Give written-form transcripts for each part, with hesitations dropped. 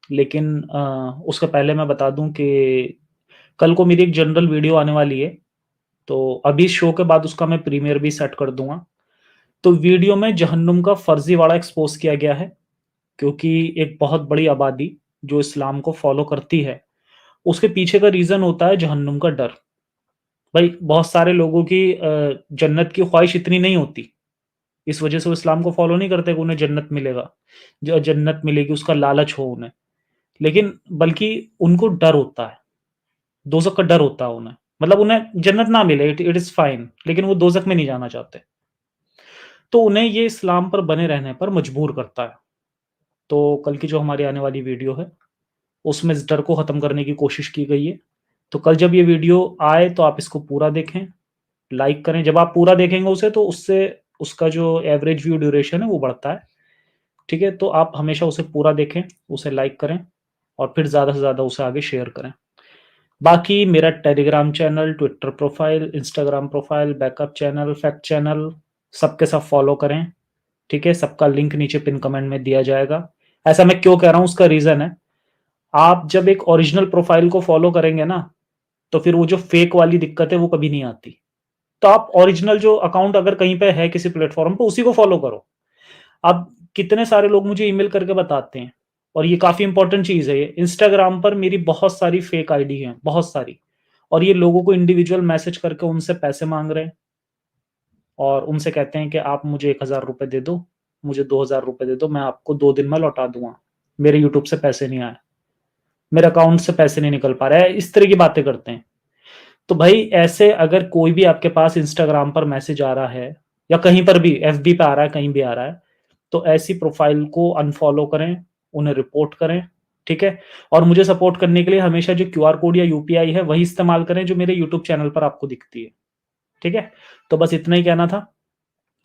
लेकिन उसके पहले मैं बता दूँ कि कल को मेरी एक जनरल वीडियो आने वाली है, तो अभी शो के बाद उसका मैं प्रीमियर भी सेट कर दूँगा। तो वीडियो में जहन्नुम का फर्ज़ीवाड़ा एक्सपोज़ किया गया है, क्योंकि एक बहुत बड़ी आबादी जो इस्लाम को फ़ॉलो करती है, उसके पीछे का रीज़न होता है जहन्नुम का डर। भाई बहुत सारे लोगों की जन्नत की ख़्वाहिश इतनी नहीं होती, इस वजह से वो इस्लाम को फ़ॉलो नहीं करते कि उन्हें जन्नत मिलेगा, ज जन्नत मिलेगी उसका लालच हो उन्हें। लेकिन बल्कि उनको डर होता है, दोज़ख का डर होता है उन्हें। मतलब उन्हें जन्नत ना मिले इट इट इज़ फाइन, लेकिन वो दोज़ख में नहीं जाना चाहते। तो उन्हें ये इस्लाम पर बने रहने पर मजबूर करता है। तो कल की जो हमारी आने वाली वीडियो है, उसमें इस डर को ख़त्म करने की कोशिश की गई है। तो कल जब ये वीडियो आए तो आप इसको पूरा देखें, लाइक करें। जब आप पूरा देखेंगे उसे तो उससे उसका जो एवरेज व्यू ड्यूरेशन है वो बढ़ता है, ठीक है? तो आप हमेशा उसे पूरा देखें, उसे लाइक करें और फिर ज़्यादा से ज़्यादा उसे आगे शेयर करें। बाकी मेरा Telegram channel, Twitter profile, Instagram profile, backup channel, fact channel सब के सब फ़ॉलो करें, ठीक है? सबका लिंक नीचे पिन कमेंट में दिया जाएगा। ऐसा मैं क्यों कह रहा हूँ उसका रीज़न है, आप जब एक ओरिजिनल प्रोफ़ाइल को फ़ॉलो करेंगे ना, तो फिर वो जो फ़ेक वाली दिक्कत है वो कभी नहीं आती। तो आप ओरिजिनल जो अकाउंट अगर कहीं पे है किसी प्लेटफ़ॉर्म पे उसी को फ़ॉलो करो। अब कितने सारे लोग मुझे ईमेल करके बताते हैं और ये काफ़ी इम्पोर्टेंट चीज़ है ये, इंस्टाग्राम पर मेरी बहुत सारी फ़ेक आईडी हैं, बहुत सारी और ये लोगों को इंडिविजुअल मैसेज करके उनसे पैसे माँग रहे हैं और उनसे कहते हैं कि आप मुझे ₹1000 दे दो, मुझे ₹2000 दे दो, मैं आपको 2 दिन में लौटा दूँगा। मेरे यूट्यूब से पैसे नहीं आए, मेरे अकाउंट से पैसे नहीं निकल पा रहे हैं, इस तरह की बातें करते हैं। तो भाई ऐसे अगर कोई भी आपके पास इंस्टाग्राम पर मैसेज आ रहा है या कहीं पर भी एफबी पे आ रहा है, कहीं भी आ रहा है, तो ऐसी प्रोफ़ाइल को अनफ़ॉलो करें, उन्हें रिपोर्ट करें, ठीक है? और मुझे सपोर्ट करने के लिए हमेशा जो क्यूआर कोड या यूपीआई है, वही इस्तेमाल करें जो मेरे यूट्यूब चैनल पर आपको दिखती है, ठीक है? तो बस इतना ही कहना था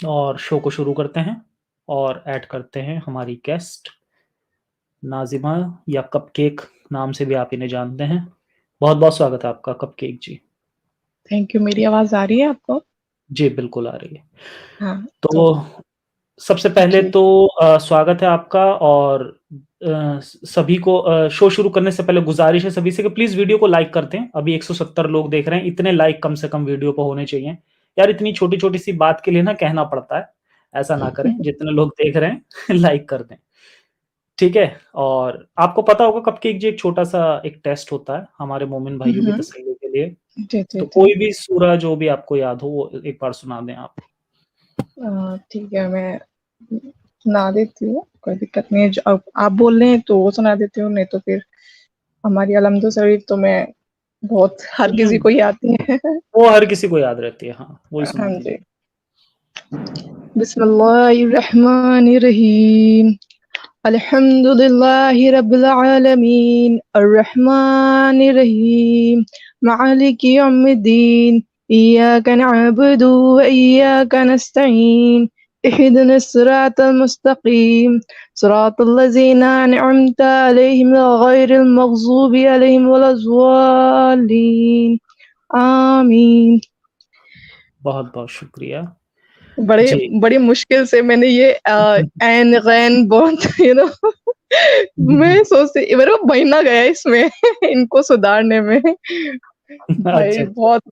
और शो को शुरू करते हैं और ऐड करते हैं हमारी गेस्ट नाज़िमा या कपकेक नाम से भी आप इन्हें जानते हैं। बहुत-बहुत स्वागत है आपका कपकेक जी। Thank you. मेरी आवाज़ आ रही है आपको? जी, बिल्कुल आ रही है। हाँ, तो तो सबसे पहले जी। तो स्वागत है आपका और सभी को शो शुरू करने से पहले गुज़ारिश है सभी से कि प्लीज़ वीडियो को लाइक कर दें। अभी 170 लोग देख रहे हैं, इतने लाइक कम से कम वीडियो पे होने चाहिए। यार इतनी छोटी-छोटी सी बात के लिए ना कहना पड़ता है, ऐसा ना करें। जितने लोग देख रहे हैं लाइक कर दें, ठीक है? और आपको पता होगा कपकेक जी एक छोटा-सा एक टेस्ट होता है, हमारे मोमिन हुँ, भाइयों की हुँ। तसल्ली के लिए। जी, जी, तो जी। कोई भी सूरा जो भी आपको याद हो वो एक बार सुना दें आप। ठीक है, मैं सुना देती हूँ, कोई दिक्कत नहीं है। ज आप बोल रहे हैं तो वो सुना देती हूँ, नहीं तो फिर हमारी अलहम्दुल शरीफ तो मैं बहुत हर किसी हुँ, को ही आती है। वो हर किसी को याद रहती है, हाँ, वही सुना हाँ दीजिए। जी। बिस्मिल्लाहिर्रहमानिर्रहीम। अल्हम्दुलिल्लाहि रब्बिल आलमीन अर्रहमानिर्रहीम मालिकि यौमिद्दीन इय्याका नअबुदु व इय्याका नस्तईन इहदिनस सिरातल मुस्तकीम सिरातल लज़ीना अनअमता अलैहिम गैरिल मग़ज़ूबि अलैहिम वलज़्ज़ालिन आमीन। बहुत-बहुत शुक्रिया। बड़े जी। बड़ी मुश्किल से मैंने ये ऐन गैन बहुत मैं सोचती मेरा महीना गया इसमें इनको सुधारने में। भाई अच्छा, अच्छा। बहुत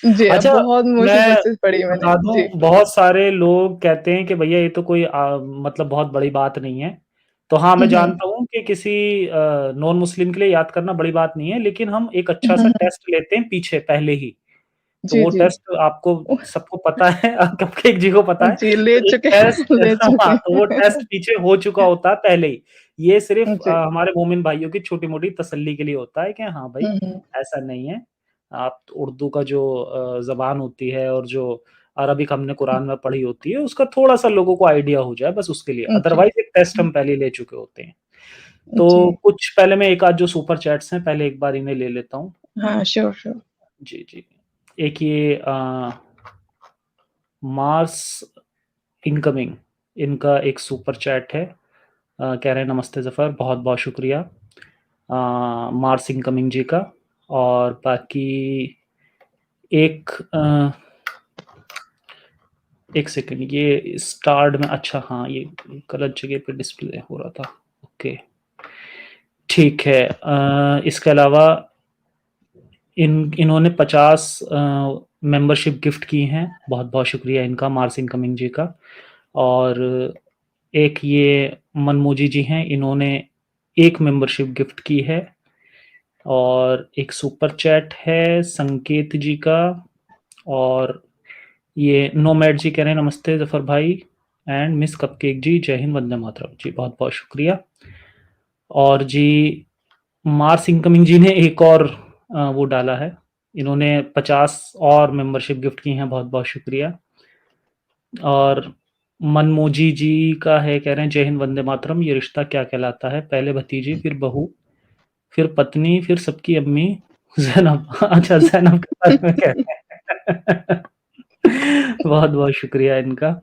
जी, अच्छा, बहुत मैं मुश्किल पड़ी मैंने। बता जी। दूँ बहुत सारे लोग कहते हैं कि भैया ये तो कोई मतलब बहुत बड़ी बात नहीं है। तो हाँ, हुँ, मैं हुँ। जानता हूँ कि किसी नॉन मुस्लिम के लिए याद करना बड़ी बात नहीं है, लेकिन हम एक हुँ, अच्छा-सा हुँ। टेस्ट लेते हैं पीछे पहले ही। तो जी, वो जी। टेस्ट आपको सबको पता है कपकेक जी को पता है। जी, ले तो एक चुके टेस्ट ले हाँ, चुके तो वो टेस्ट पीछे हो चुका होता है पहले ही। ये सिर्फ़ जी। हमारे मोमिन भाइयों की छोटी-मोटी तसल्ली के लिए होता है कि हाँ भाई, हुँ, हुँ। ऐसा नहीं है। आप उर्दू का जो ज़बान होती है और जो अरबिक हमने कुरान में पढ़ी होती है, उसका थोड़ा-सा लोगों को आइडिया हो जाए बस उसके लिए। जी। अदरवाइज़ एक टेस्ट हम पहले ही ले चुके होते हैं। तो जी। कुछ पहले मैं एक आध जो सुपर चैट्स हैं, पहले एक बार इन्हें ले लेता हूँ। हाँ, श्योर, श्योर। जी, जी। एक ये मार्स इनकमिंग इनका एक सुपर चैट है। कह रहे हैं नमस्ते ज़फ़र बहुत-बहुत शुक्रिया मार्स इनकमिंग जी का और बाकी एक 1 सेकंड ये स्टार्ड में अच्छा हाँ, ये गलत जगह पे डिस्प्ले हो रहा था। ओके। ठीक है। इसके अलावा इन्होंने 50 मेंबरशिप गिफ्ट की हैं, बहुत-बहुत शुक्रिया इनका, मार्स इनकमिंग जी का। और एक ये मनमोजी जी हैं, इन्होंने 1 मेंबरशिप गिफ्ट की है। और एक सुपर चैट है संकेत जी का। और ये नोमैड जी कह रहे हैं नमस्ते ज़फ़र भाई एंड मिस कपकेक जी, जय हिंद, वंदे मातरम। जी, बहुत-बहुत शुक्रिया। और जी मार्स इनकमिंग जी ने एक और वो डाला है, इन्होंने 50 और मेंबरशिप गिफ्ट की हैं, बहुत-बहुत शुक्रिया। और मनमोजी जी का है, कह रहे हैं जय हिंद, वंदे मातरम, ये रिश्ता क्या कहलाता है, पहले भतीजी, फिर बहू, फिर पत्नी, फिर सबकी अम्मी, ज़ैनब। अच्छा, ज़ैनब के बारे में कह रहे हैं। बहुत-बहुत शुक्रिया इनका।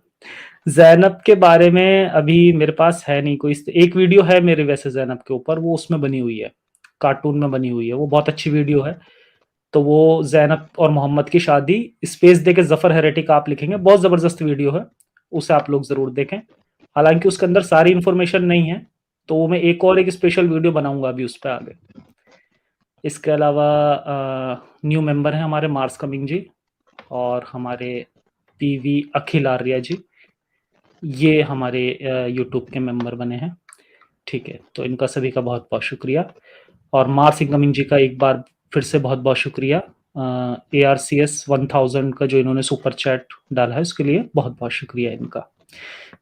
ज़ैनब के बारे में अभी मेरे पास है नहीं कोई, एक वीडियो है मेरे वैसे ज़ैनब के ऊपर, वो उसमें बनी हुई है, कार्टून में बनी हुई है, वो बहुत अच्छी वीडियो है। तो वो ज़ैनब और मोहम्मद की शादी, स्पेस देके ज़फ़र हेरेटिक आप लिखेंगे, बहुत ज़बरदस्त वीडियो है, उसे आप लोग ज़रूर देखें। हालाँकि उसके अंदर सारी इन्फॉर्मेशन नहीं है, तो वो मैं एक और एक स्पेशल वीडियो बनाऊँगा अभी उस पे आगे। इसके अलावा न्यू मेंबर हैं हमारे मार्स कमिंग जी और हमारे पीवी अखिल आर्या जी, ये हमारे यूट्यूब के मेंबर बने हैं। ठीक है, तो इनका सभी का बहुत-बहुत शुक्रिया। और मार्स इनकमिंग जी का एक बार फिर से बहुत-बहुत शुक्रिया। ARCS 1000 का जो इन्होंने सुपर चैट डाला है, उसके लिए बहुत-बहुत शुक्रिया इनका।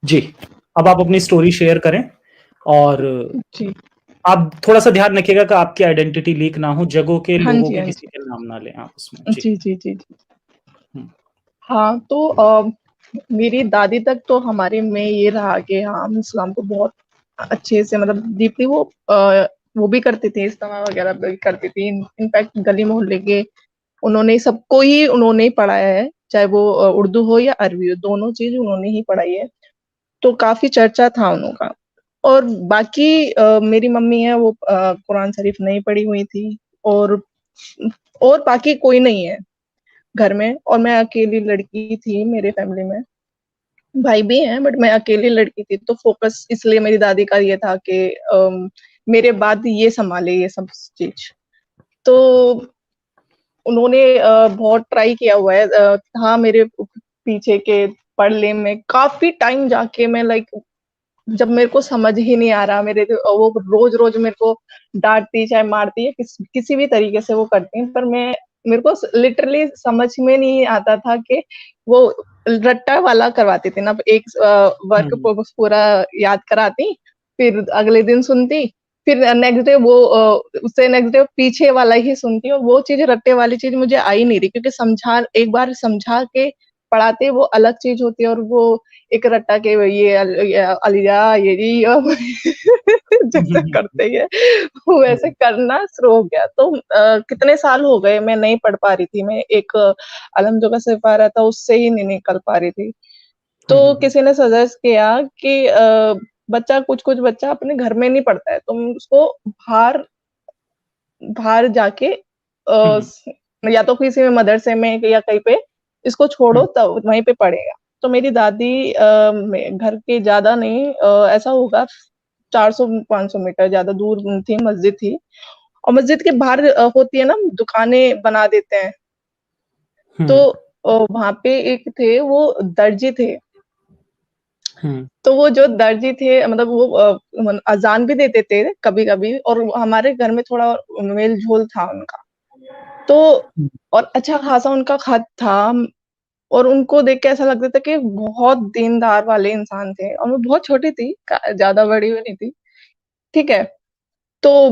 जी, अब आप अपनी स्टोरी शेयर करें और जी। आप थोड़ा-सा ध्यान रखिएगा कि आपकी आइडेंटिटी लीक ना हो, जगहों के, हाँ लोगों जी, के, हाँ किसी जी। के नाम ना लें आप उसमें। जी। जी, जी, जी, जी। हुँ। हाँ, तो मेरी दादी तक तो हमारे में ये रहा कि हाँ, हम इस्लाम को बहुत अच्छे से मतलब डीपली वो भी करती थी, इज्तिमा वगैरह भी करती थी। इनफैक्ट गली मोहल्ले के उन्होंने सबको ही उन्होंने ही पढ़ाया है, चाहे वो उर्दू हो या अरबी हो, दोनों चीज़ उन्होंने ही पढ़ाई है। तो काफ़ी चर्चा था उनका। और बाकी मेरी मम्मी है वो कुरान शरीफ नहीं पढ़ी हुई थी और बाकी कोई नहीं है घर में और मैं अकेली लड़की थी मेरे फैमिली में। भाई भी हैं बट मैं अकेली लड़की थी तो फ़ोकस इसलिए मेरी दादी का ये था कि मेरे बाद ये सँभाले ये सब चीज़। तो उन्होंने बहुत ट्राई किया हुआ है हाँ, मेरे पीछे के पढ़ने में काफ़ी टाइम जाके मैं लाइक जब मेरे को समझ ही नहीं आ रहा मेरे वो रोज़-रोज़ मेरे को डाँटती चाहे मारती है किसी भी तरीके से वो करती हैं पर मेरे को लिटरली समझ में नहीं आता था कि वो रट्टा वाला करवाती थी ना एक वर्क हुँ। पूरा याद कराती, फिर अगले दिन सुनती, फिर नेक्स्ट डे उससे नेक्स्ट डे पीछे वाला ही सुनती और वो चीज़ रट्टे वाली चीज़ मुझे आ ही नहीं रही क्योंकि एक बार समझा के पढ़ाते वो अलग चीज़ होती है और वो एक रट्टा के ये अलिया ये जी जैसे करते हैं वैसे हुँ। करना शुरू हो गया। तो कितने साल हो गए मैं नहीं पढ़ पा रही थी। मैं एक अलहमदो का सिपारा था उससे ही नहीं निकल पा रही थी। हुँ, तो हुँ, हुँ। किसी ने सजेस्ट किया कि बच्चा कुछ-कुछ बच्चा अपने घर में नहीं पढ़ता है, तुम उसको बाहर बाहर जाके हुँ। या तो किसी में मदरसे में या कहीं पे इसको छोड़ो हुँ। तब वहीं पे पढ़ेगा। तो मेरी दादी में घर के ज़्यादा नहीं ऐसा होगा 400-500 मीटर ज़्यादा दूर थी मस्जिद थी और मस्जिद के बाहर होती है ना दुकानें बना देते हैं। तो हुँ। वहाँ पे एक थे वो दर्जी थे। हुँ। तो वो जो दर्जी थे मतलब वो अज़ान भी देते थे कभी-कभी और हमारे घर में थोड़ा मेल-झोल था उनका। तो हुँ। और अच्छा खासा उनका खत था और उनको देख के ऐसा लगता था कि बहुत दीनदार वाले इंसान थे और मैं बहुत छोटी थी, ज़्यादा बड़ी भी नहीं थी, ठीक है? तो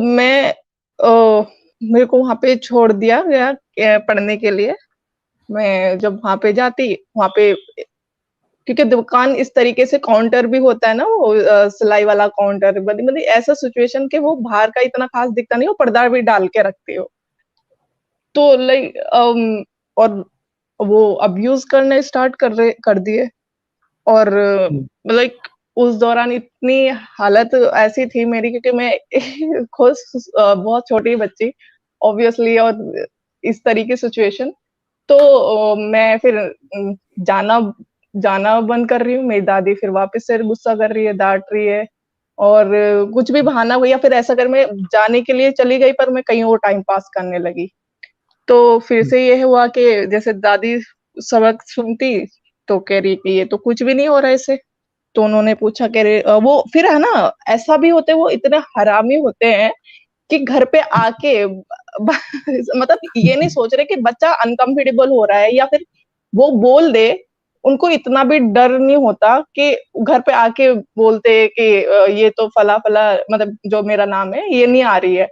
मेरे को वहाँ पे छोड़ दिया गया पढ़ने के लिए। मैं जब वहाँ पे जाती, वहाँ पे क्योंकि दुकान इस तरीके से काउंटर भी होता है ना वो सिलाई वाला काउंटर मतलब ऐसा सिचुएशन कि वो बाहर का इतना ख़ास दिखता नहीं, वो पर्दा भी डाल के रखते हो। तो और वो अब्यूज़ करने स्टार्ट कर दिए और हुँ। लाइक उस दौरान इतनी हालत ऐसी थी मेरी क्योंकि मैं खुद बहुत छोटी बच्ची ऑब्वियसली और इस तरह की सिचुएशन तो मैं फिर जाना जाना बंद कर रही हूँ, मेरी दादी फिर वापस से गुस्सा कर रही है, डाँट रही है और कुछ भी बहाना हुआ या फिर ऐसा अगर मैं जाने के लिए चली गई पर मैं कहीं और टाइम पास करने लगी। तो फिर से ये हुआ कि जैसे दादी सबक सुनती तो कह रही कि ये तो कुछ भी नहीं हो रहा है इससे। तो उन्होंने पूछा कह रहे वो फिर है ना ऐसा भी होते वो इतने हरामी होते हैं कि घर पे आके मतलब ये नहीं सोच रहे कि बच्चा अनकंफर्टेबल हो रहा है या फिर वो बोल दे, उनको इतना भी डर नहीं होता कि घर पे आके बोलते कि ये तो फला-फला मतलब जो मेरा नाम है ये नहीं आ रही है।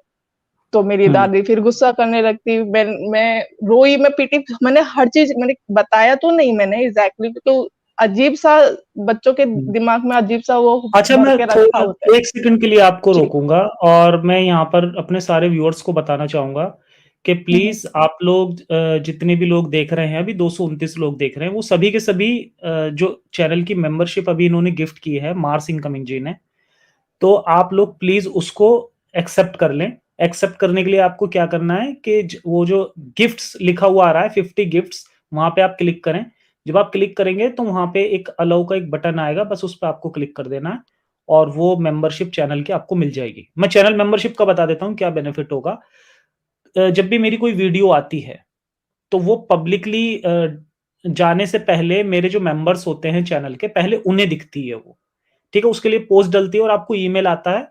तो मेरी हुँ। दादी फिर गुस्सा करने लगती, मैं रोई, मैं पिटी, मैंने हर चीज़ मैंने बताया तो नहीं मैंने एग्ज़ैक्टली तो अजीब-सा बच्चों के हुँ। दिमाग में अजीब-सा वो अच्छा, भर मैं के रखा थोड़ा होता है। 1 सेकंड के लिए आपको जी। रोकूँगा और मैं यहाँ पर अपने सारे व्यूअर्स को बताना चाहूँगा कि हुँ, हुँ। प्लीज़ आप लोग जितने भी लोग देख रहे हैं, अभी 229 लोग देख रहे हैं, वो सभी के सभी जो चैनल की मेंबरशिप अभी इन्होंने गिफ्ट की है, मार्स इनकमिंग जी ने, तो आप लोग प्लीज़ उसको एक्सेप्ट कर लें। एक्सेप्ट करने के लिए आपको क्या करना है कि वो जो गिफ्ट्स लिखा हुआ आ रहा है 50 गिफ्ट्स, वहाँ पे आप क्लिक करें। जब आप क्लिक करेंगे तो वहाँ पे एक अलाउ का एक बटन आएगा, बस उस पे आपको क्लिक कर देना है और वो मेंबरशिप चैनल की आपको मिल जाएगी। मैं चैनल मेंबरशिप का बता देता हूँ क्या बेनिफिट होगा। जब भी मेरी कोई वीडियो आती है, तो वो पब्लिकली जाने से पहले मेरे जो मेंबर्स होते हैं चैनल के, पहले उन्हें दिखती है वो। ठीक है? उसके लिए पोस्ट डलती है और आपको ईमेल आता है।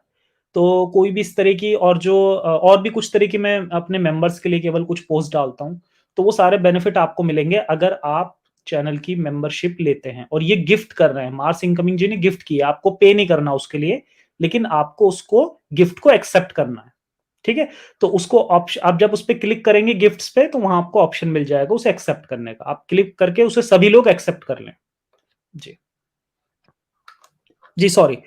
तो कोई भी इस तरह की और जो और भी कुछ तरह की मैं अपने मेंबर्स के लिए केवल कुछ पोस्ट डालता हूँ। तो वो सारे बेनिफिट आपको मिलेंगे अगर आप चैनल की मेंबरशिप लेते हैं और ये गिफ्ट कर रहे हैं। मार्स इनकमिंग जी ने गिफ्ट की है, आपको पे नहीं करना उसके लिए, लेकिन आपको उसको गिफ्ट को एक्सेप्ट करना है। ठीक है? तो उसको आप जब उस पे क्लिक करेंगे गिफ्ट्स पे तो वहाँ आपको ऑप्शन मिल जाएगा उसे एक्सेप्ट करने का। आप क्लिक करके उसे सभी लोग एक्सेप्ट कर लें। जी। जी, सॉरी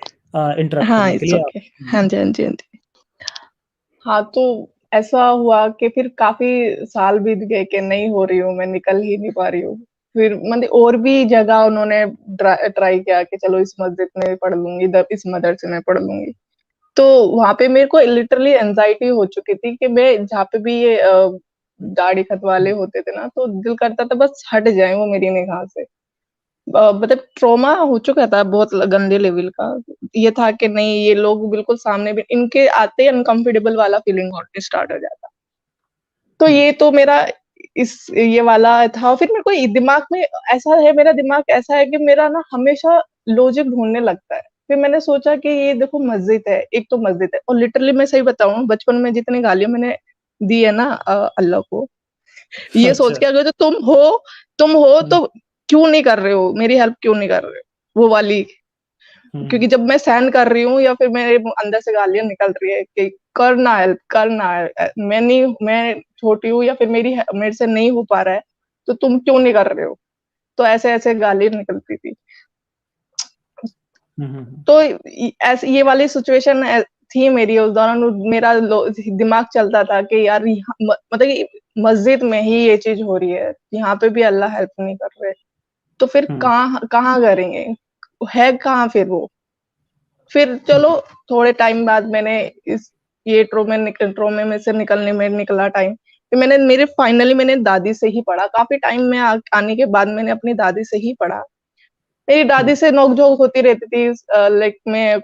इंटरप्ट हाँ, करने के इट्स लिए ओके। आप। हाँ जी, हाँ जी, हाँ जी। हाँ, तो ऐसा हुआ कि फिर काफ़ी साल बीत गए कि नहीं हो रही हूँ, मैं निकल ही नहीं पा रही हूँ। फिर मतलब और भी जगह उन्होंने ट्राई किया कि चलो इस मस्जिद में पढ़ लूँगी, इस मदरसे में पढ़ लूँगी। तो वहाँ पे मेरे को लिटरली एंग्ज़ायटी हो चुकी थी कि मैं जहाँ पे भी ये दाढ़ी कटवाले होते थे ना, तो दिल करता था बस हट जाएँ वो मेरी निगाह से। मतलब ट्रॉमा हो चुका था बहुत गंदे लेवल का। ये था कि नहीं ये लोग बिल्कुल सामने भी इनके आते ही अनकम्फर्टेबल वाला फीलिंग होने स्टार्ट हो जाता। तो हुँ, ये तो मेरा इस ये वाला था। फिर मेरे को दिमाग में ऐसा है मेरा दिमाग ऐसा है कि मेरा ना हमेशा लॉजिक ढूँढने लगता है। फिर मैंने सोचा कि ये देखो मस्जिद है, एक तो मस्जिद है और लिटरली मैं सही बताऊँ बचपन में जितनी गालियाँ मैंने दी है ना अल्लाह को, ये सोच अच्छा। के अगर जो तुम हो हुँ, तो क्यों नहीं कर रहे हो? मेरी हेल्प क्यों नहीं कर रहे हो? वो वाली हुँ, क्योंकि जब मैं सहन कर रही हूँ या फिर मेरे अंदर से गालियाँ निकल रही है कि करना हेल्प करना मैं छोटी हूँ या फिर मेरे से नहीं हो पा रहा है, तो तुम क्यों नहीं कर रहे हो? तो ऐसे-ऐसे गालियाँ निकलती थी। हुँ, हुँ, हुँ, तो ऐसे ये वाली सिचुएशन थी मेरी उस दौरान मेरा दिमाग चलता था कि यार यहाँ मतलब कि मस्जिद में ही ये चीज़ हो रही है, यहाँ पे भी अल्लाह हेल्प नहीं कर रहे, तो फिर हुँ, कहाँ कहाँ करेंगे? है कहाँ फिर वो? फिर हुँ, चलो थोड़े टाइम बाद मैंने इस ये ट्रॉमे में से निकलने में निकला टाइम। फिर मेरे फाइनली मैंने दादी से ही पढ़ा। काफ़ी टाइम में आने के बाद मैंने अपनी दादी से ही पढ़ा। मेरी हुँ, दादी से नोक-झोंक होती रहती थी लाइक मैं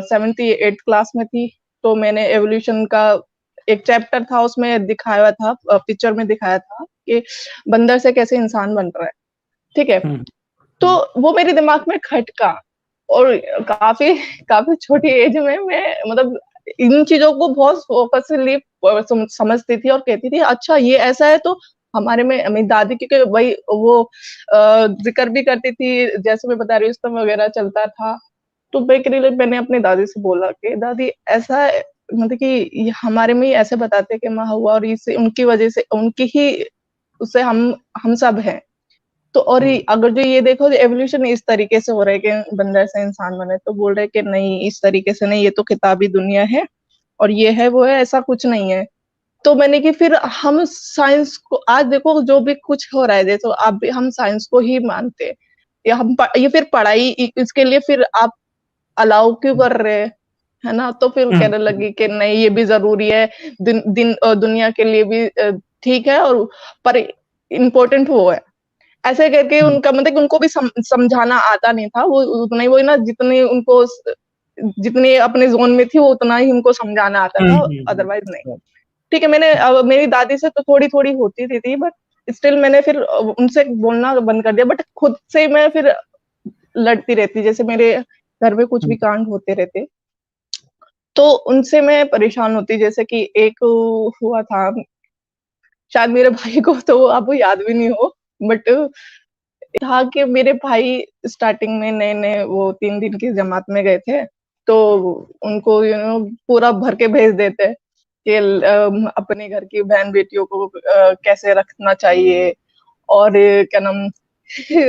7th 8th क्लास में थी, तो मैंने एवोल्यूशन का एक चैप्टर था उसमें दिखाया था पिक्चर में दिखाया था कि बंदर से कैसे इंसान बन रहा है, ठीक है? हुँ, तो हुँ, वो मेरे दिमाग में खटका और काफ़ी काफ़ी छोटी एज में मैं मतलब इन चीज़ों को बहुत फोकसली समझती थी और कहती थी अच्छा ये ऐसा है तो हमारे में मेरी दादी क्योंकि वही वो ज़िक्र भी करती थी जैसे मैं बता रही हूँ इस्लाम वगैरह चलता था। तो बेसिकली मैंने अपनी दादी से बोला कि दादी ऐसा है मतलब कि ये हमारे में ही ऐसे बताते हैं कि माँ हुआ और इससे उनकी वज़ह से उनकी ही उससे हम सब हैं। तो और हुँ, अगर जो ये देखो एवोल्यूशन इस तरीके से हो रहा है कि बंदर से इंसान बने, तो बोल रहे हैं कि नहीं इस तरीके से नहीं, ये तो किताबी दुनिया है और ये है, वो है, ऐसा कुछ नहीं है। तो मैंने कि फिर हम साइंस को आज देखो जो भी कुछ हो रहा है, देखो अब भी हम साइंस को ही मानते हैं या ये फिर पढ़ाई इसके लिए फिर आप अलाउ क्यों कर रहे हैं, है ना? तो फिर हुँ, कहने हुँ, लगी कि नहीं ये भी ज़रूरी है, दुनिया के लिए भी ठीक है और पर इम्पोर्टेंट वो है। ऐसे करके हुँ, उनका मतलब कि उनको भी समझाना आता नहीं था। वो उतना ही वही ना जितनी उनको जितनी अपने ज़ोन में थी, वो उतना ही उनको समझाना आता था, अदरवाइज़ नहीं। हुँ। ठीक है, मैंने मेरी दादी से तो थोड़ी-थोड़ी होती थी, बट स्टिल मैंने फिर उनसे बोलना बंद कर दिया, बट खुद से मैं फिर लड़ती रहती, जैसे मेरे घर में कुछ भी हुँ, कांड होते रहते, तो उनसे मैं परेशान होती। जैसे कि एक हुआ था, शायद मेरे भाई को तो अब याद भी नहीं हो, बट था कि मेरे भाई स्टार्टिंग में नए-नए वो 3 दिन की जमात में गए थे, तो उनको पूरा भर के भेज देते कि अपने घर की बहन-बेटियों को कैसे रखना चाहिए, और क्या नाम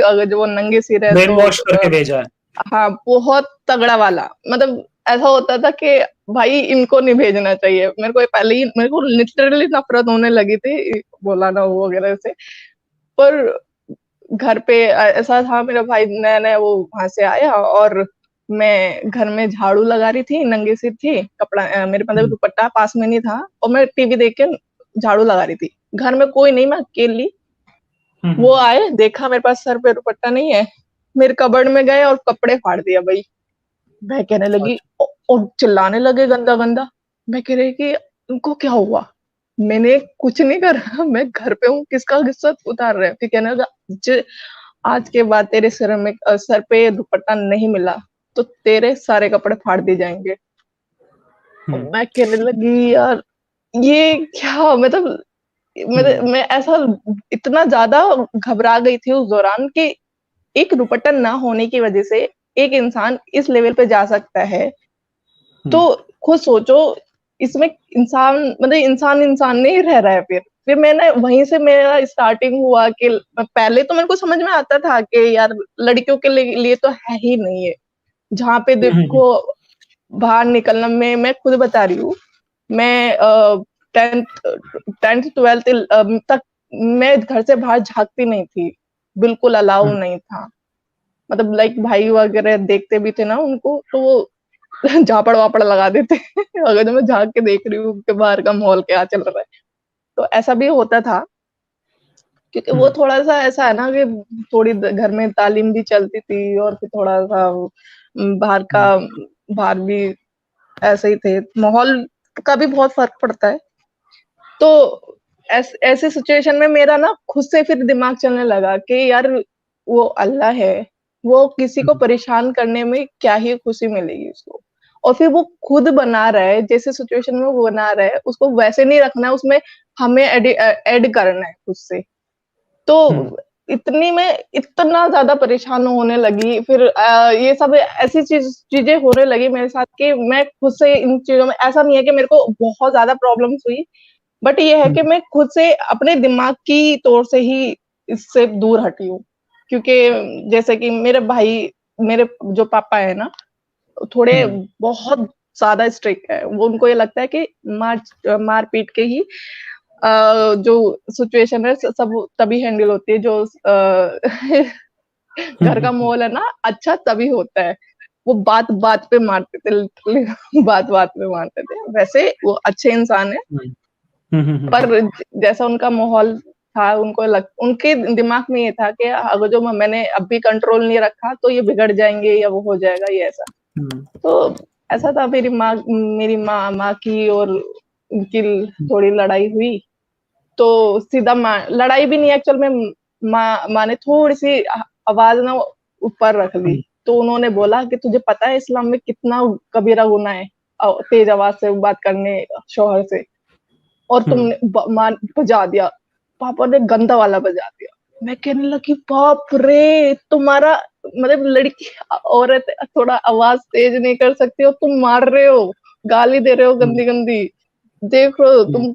अगर जो वो नंगे सिर है ब्रेन तो वॉश करके भेजा है। हाँ, बहुत तगड़ा वाला। मतलब ऐसा होता था कि भाई इनको नहीं भेजना चाहिए। मेरे को लिटरली नफ़रत होने लगी थी मौलाना वो वगैरह से। पर घर पे ऐसा था, मेरा भाई नया-नया वो वहाँ से आया और मैं घर में झाड़ू लगा रही थी, नंगे सिर थी, मेरे मतलब हुँ, दुपट्टा पास में नहीं था और मैं टीवी देख के झाड़ू लगा रही थी। घर में कोई नहीं, मैं अकेली। हुँ, वो हुँ, आए, देखा मेरे पास सर पे दुपट्टा नहीं है, मेरे कबर्ड में गए और कपड़े फाड़ दिया भई। मैं कहने लगी अच्छा। और चिल्लाने लगे गंदा-गंदा। मैं कह रही कि इनको क्या हुआ? मैंने कुछ नहीं करा, मैं घर पे हूँ, किसका गुस्सा उतार रहे हो? फिर कहने लगा, ज आज के बाद तेरे सर पे दुपट्टा नहीं मिला, तो तेरे सारे कपड़े फाड़ दिए जाएँगे। हुँ, मैं कहने लगी यार, ये क्या मतलब, हुँ, मैं ऐसा इतना ज़्यादा घबरा गई थी उस दौरान कि एक दुपट्टा ना होने की वज़ह से एक इंसान इस लेवल पे जा सकता है। हुँ, तो खुद सोचो, इसमें इंसान मतलब इंसान नहीं रह रहा है फिर। फिर मैंने वहीं से मेरा स्टार्टिंग हुआ कि पहले तो मेरे को समझ में आता था कि यार लड़कियों के लिए तो है ही नहीं है। जहाँ पे हुँ, हुँ, देखो बाहर निकलना, मैं खुद बता रही हूँ। मैं 10th 10th 12th तक मैं घर से बाहर झाँकती नहीं थी। बिल्कुल अलाउ हुँ, नहीं था। मतलब लाइक भाई वगैरह देखते भी थे ना उनको, तो वो झापड़-वापड़ लगा देते। अगर जो मैं झाँक के देख रही हूँ कि बाहर का माहौल क्या चल रहा है। तो ऐसा भी होता था, क्योंकि हुँ, वो थोड़ा-सा ऐसा है ना कि थोड़ी घर में तालीम भी चलती थी और फिर थोड़ा-सा हुँ, बाहर भी ऐसे ही थे। माहौल का भी बहुत फ़र्क पड़ता है। तो ऐसे सिचुएशन में मेरा ना खुद से फिर दिमाग चलने लगा कि यार वो अल्लाह है, वो किसी को हुँ, परेशान करने में क्या ही खुशी मिलेगी उसको। और फिर वो खुद बना रहा है, जैसे सिचुएशन में वो बना रहा है, उसको वैसे नहीं रखना है, उसमें हमें ऐड करना है खुद से। हुँ, तो इतनी में इतना ज़्यादा परेशान होने लगी, फिर ये सब ऐसी चीज़ें होने लगी मेरे साथ कि मैं खुद से इन चीज़ों में, ऐसा नहीं है कि मेरे को बहुत ज़्यादा प्रॉब्लम्स हुई, बट ये है हुँ, कि मैं खुद से अपने दिमाग की तौर से ही इससे दूर हटी हूँ। क्योंकि जैसे कि मेरे जो पापा है ना, थोड़े हुँ, बहुत ज़्यादा स्ट्रिक्ट है। वो उनको ये लगता है कि मार-पीट के ही जो सिचुएशन है सब तभी हैंडल होती है, जो हुँ, घर हुँ, का माहौल है ना अच्छा तभी होता है। वो बात-बात पे मारते थे, लिटरली बात-बात पे मारते थे। वैसे वो अच्छे इंसान हैं, हुँ, हुँ, हुँ, हुँ, पर हुँ, जैसा उनका माहौल था, उनके दिमाग में ये था कि अगर जो मैंने अभी कंट्रोल नहीं रखा तो ये बिगड़ जाएँगे या वो हो जाएगा, ये ऐसा। हुँ, तो ऐसा था, मेरी माँ की और उनकी थोड़ी लड़ाई हुई, तो सीधा माँ लड़ाई भी नहीं, एक्चुअल में माँ ने थोड़ी-सी आवाज़ ना ऊपर रख ली। हुँ, तो उन्होंने बोला कि तुझे पता है इस्लाम में कितना कबीरा गुनाह है तेज़ आवाज़ से बात करने शौहर से, और हुँ, तुमने माँ बजा दिया। पापा ने गंदा वाला बजा दिया। मैं कहने लगी बाप रे! तुम्हारा मतलब लड़की औरत थोड़ा आवाज़ तेज़ नहीं कर सकती और तुम मार रहे हो, गाली दे रहे हो हुँ, गंदी-गंदी। देखो हुँ, तुम।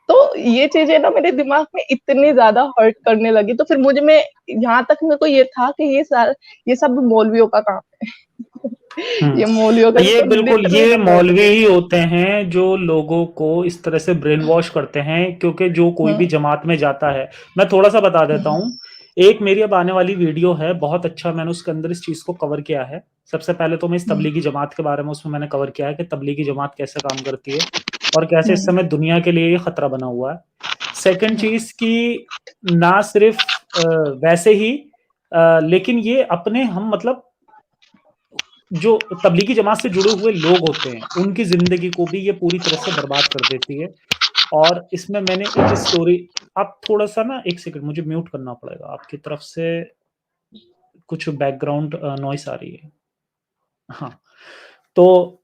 तो ये चीज़ें ना मेरे दिमाग में इतनी ज़्यादा हर्ट करने लगी, तो फिर यहाँ तक मेरे को ये था कि ये सब मौलवियों का काम है। हुँ। ये मौलवियों का ये तो बिल्कुल लिटरली ये मैं मौलवी मौलवी। ही होते हैं जो लोगों को इस तरह से ब्रेन वॉश करते हैं, क्योंकि जो कोई भी हुँ, जमात में जाता है, मैं थोड़ा-सा बता देता हुँ, हूँ। एक मेरी अब आने वाली वीडियो है, बहुत अच्छा मैंने उसके अंदर इस चीज़ को कवर किया है। सबसे पहले तो मैं इस हुँ, तबलीगी जमात के बारे में उसमें मैंने कवर किया है कि तबलीगी जमात कैसे काम करती है और कैसे इस हुँ, समय दुनिया के लिए ये खतरा बना हुआ है। सेकंड हुँ, चीज़ कि ना सिर्फ़ वैसे ही लेकिन ये अपने हम मतलब जो तबलीगी जमात से जुड़े हुए लोग होते हैं, उनकी ज़िंदगी को भी ये पूरी तरह से बर्बाद कर देती है। और इसमें मैंने एक स्टोरी, आप थोड़ा-सा ना 1 सेकंड मुझे म्यूट करना पड़ेगा, आपकी तरफ से कुछ बैकग्राउंड नॉइज़ आ रही है। हाँ, तो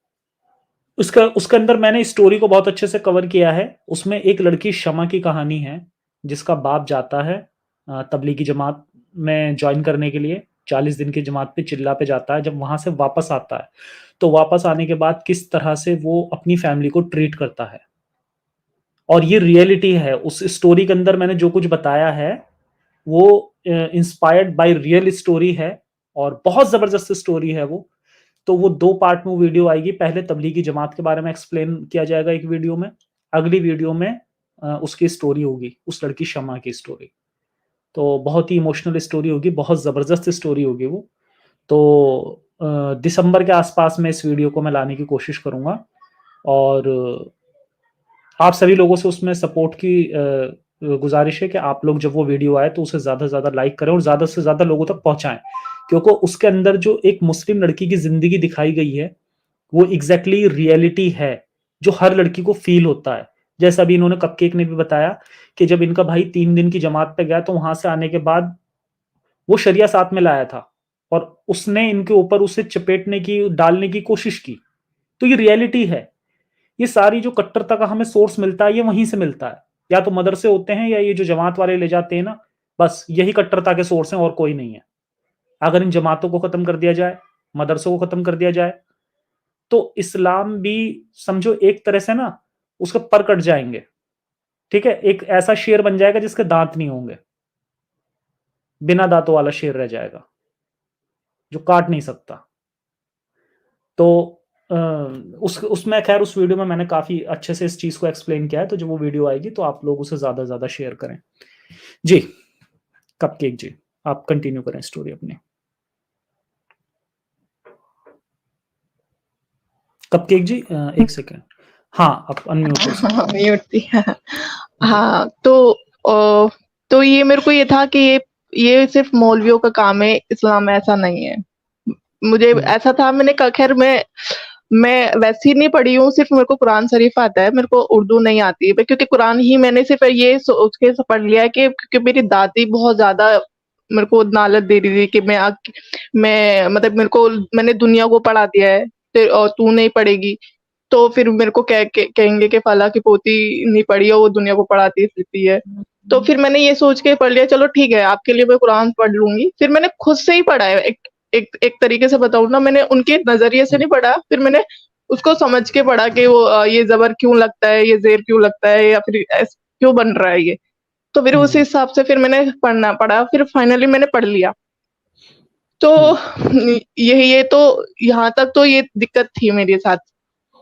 उसका उसके अंदर मैंने स्टोरी को बहुत अच्छे से कवर किया है। उसमें एक लड़की शमा की कहानी है, जिसका बाप जाता है तबलीगी जमात में जॉइन करने के लिए, 40 दिन की जमात पे चिल्ला पे जाता है। जब वहाँ से वापस आता है, तो वापस आने के बाद किस तरह से वो अपनी फैमिली को ट्रीट करता है। और ये रियलिटी है, उस स्टोरी के अंदर मैंने जो कुछ बताया है, वो इंस्पायर्ड बाय रियल स्टोरी है और बहुत ज़बरदस्त स्टोरी है वो। तो वो 2 पार्ट में वो वीडियो आएगी। पहले तबलीगी जमात के बारे में एक्सप्लेन किया जाएगा एक वीडियो में, अगली वीडियो में उसकी स्टोरी होगी, उस लड़की शमा की स्टोरी। तो बहुत ही इमोशनल स्टोरी होगी, बहुत ज़बरदस्त स्टोरी होगी वो। तो दिसंबर के आसपास में इस वीडियो को मैं लाने की कोशिश करूँगा और आप सभी लोगों से उसमें सपोर्ट की गुज़ारिश है कि आप लोग जब वो वीडियो आए तो उसे ज़्यादा से ज़्यादा लाइक करें और ज़्यादा से ज़्यादा लोगों तक पहुँचाएँ। क्योंकि उसके अंदर जो एक मुस्लिम लड़की की ज़िंदगी दिखाई गई है, वो एग्ज़ैक्टली रियलिटी है, जो हर लड़की को फ़ील होता है। जैसा अभी इन्होंने कपकेक ने भी बताया कि जब इनका भाई 3 दिन की जमात पे गया, तो वहाँ से आने के बाद वो शरिया साथ में लाया था और उसने इनके ऊपर उसे चपेटने की, डालने की कोशिश की। तो ये रियलिटी है। ये सारी जो कट्टरता का हमें सोर्स मिलता है, ये वहीं से मिलता है। या तो मदरसे होते हैं या ये जो जमात वाले ले जाते हैं ना, बस यही कट्टरता के सोर्स हैं और कोई नहीं है। अगर इन जमातों को खत्म कर दिया जाए, मदरसों को खत्म कर दिया जाए, तो इस्लाम भी समझो एक तरह से ना उसके पर कट जाएँगे। ठीक है? एक ऐसा शेर बन जाएगा जिसके दाँत नहीं होंगे। बिना दाँतों वाला शेर रह जाएगा, जो काट नहीं सकता। तो उसमें ख़ैर उस वीडियो में मैंने काफ़ी अच्छे से इस चीज़ को एक्सप्लेन किया है, तो जब वो वीडियो आएगी तो आप लोग उसे ज़्यादा से ज़्यादा शेयर करें। जी, कपकेक जी, आप कंटिन्यू करें स्टोरी अपनी। कपकेक जी 1 सेकंड। हाँ, आप अनम्यूट हो सकते हाँ, हैं। म्यूट थी। जी। हाँ, तो ये मेरे को ये था कि ये सिर्फ़ मौलवियों का काम है, इस्लाम ऐसा नहीं है। मुझे हुँ, ऐसा था, मैंने कहा खैर मैं वैसे ही नहीं पढ़ी हूँ, सिर्फ़ मेरे को कुरान शरीफ आता है, मेरे को उर्दू नहीं आती है। क्योंकि कुरान ही मैंने सिर्फ़ ये सोच के पढ़ लिया है कि क्योंकि मेरी दादी बहुत ज़्यादा मेरे को लालच दे रही थी कि मैं मतलब मैंने दुनिया को पढ़ा दिया है, और तू नहीं पढ़ेगी। तो फिर मेरे को कहेंगे कि फलाँ की पोती नहीं पढ़ी है, वो दुनिया को पढ़ाती फिरती है। तो फिर मैंने ये सोच के पढ़ लिया, चलो ठीक है, आपके लिए मैं कुरान पढ़ लूँगी। फिर मैंने खुद से ही पढ़ा है, एक एक एक तरीके से बताऊँ ना, मैंने उनके नज़रिए से हुँ, नहीं पढ़ा, फिर मैंने उसको समझ के पढ़ा कि वो ये ज़बर क्यों लगता है, ये ज़ेर क्यों लगता है, या फिर क्यों बन रहा है ये। तो फिर उस हुँ, हिसाब से फिर मैंने पढ़ना पड़ा, फिर फाइनली मैंने पढ़ लिया। तो हुँ, ये तो यहाँ तक तो ये दिक्कत थी मेरे साथ।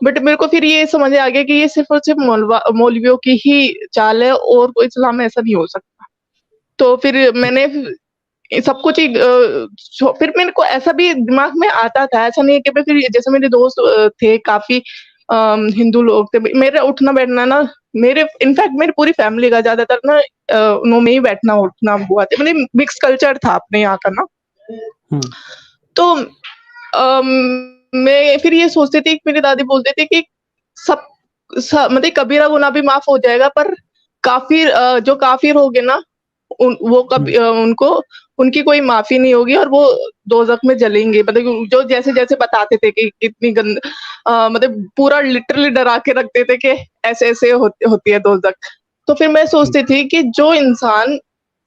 बट मेरे को फिर ये समझ आ गया कि ये सिर्फ़ और सिर्फ़ मौलवियों की ही चाल है, और कोई इस्लाम में ऐसा नहीं हो सकता। तो फिर मैंने सब कुछ ही फिर मेरे को ऐसा भी दिमाग में आता था, ऐसा नहीं है कि मैं फिर जैसे मेरे दोस्त थे काफ़ी हिंदू लोग थे। मेरा उठना-बैठना ना, मेरे इनफैक्ट मेरी पूरी फैमिली का ज़्यादातर ना उन्हों में ही बैठना-उठना हुआ था। मतलब मिक्स कल्चर था अपने यहाँ का ना। हुँ, तो अम, मैं फिर ये सोचती थी, मेरी दादी बोलती थी कि सब मतलब कबीरा गुनाह भी माफ़ हो जाएगा, पर जो काफ़िर होंगे ना, हुँ, उनको उनकी कोई माफ़ी नहीं होगी, और वो दोज़ख में जलेंगे। मतलब जो जैसे-जैसे बताते थे कि इतनी मतलब पूरा लिटरली डरा के रखते थे कि ऐसे-ऐसे होती है दोज़ख। तो फिर मैं हुँ, सोचती थी कि जो इंसान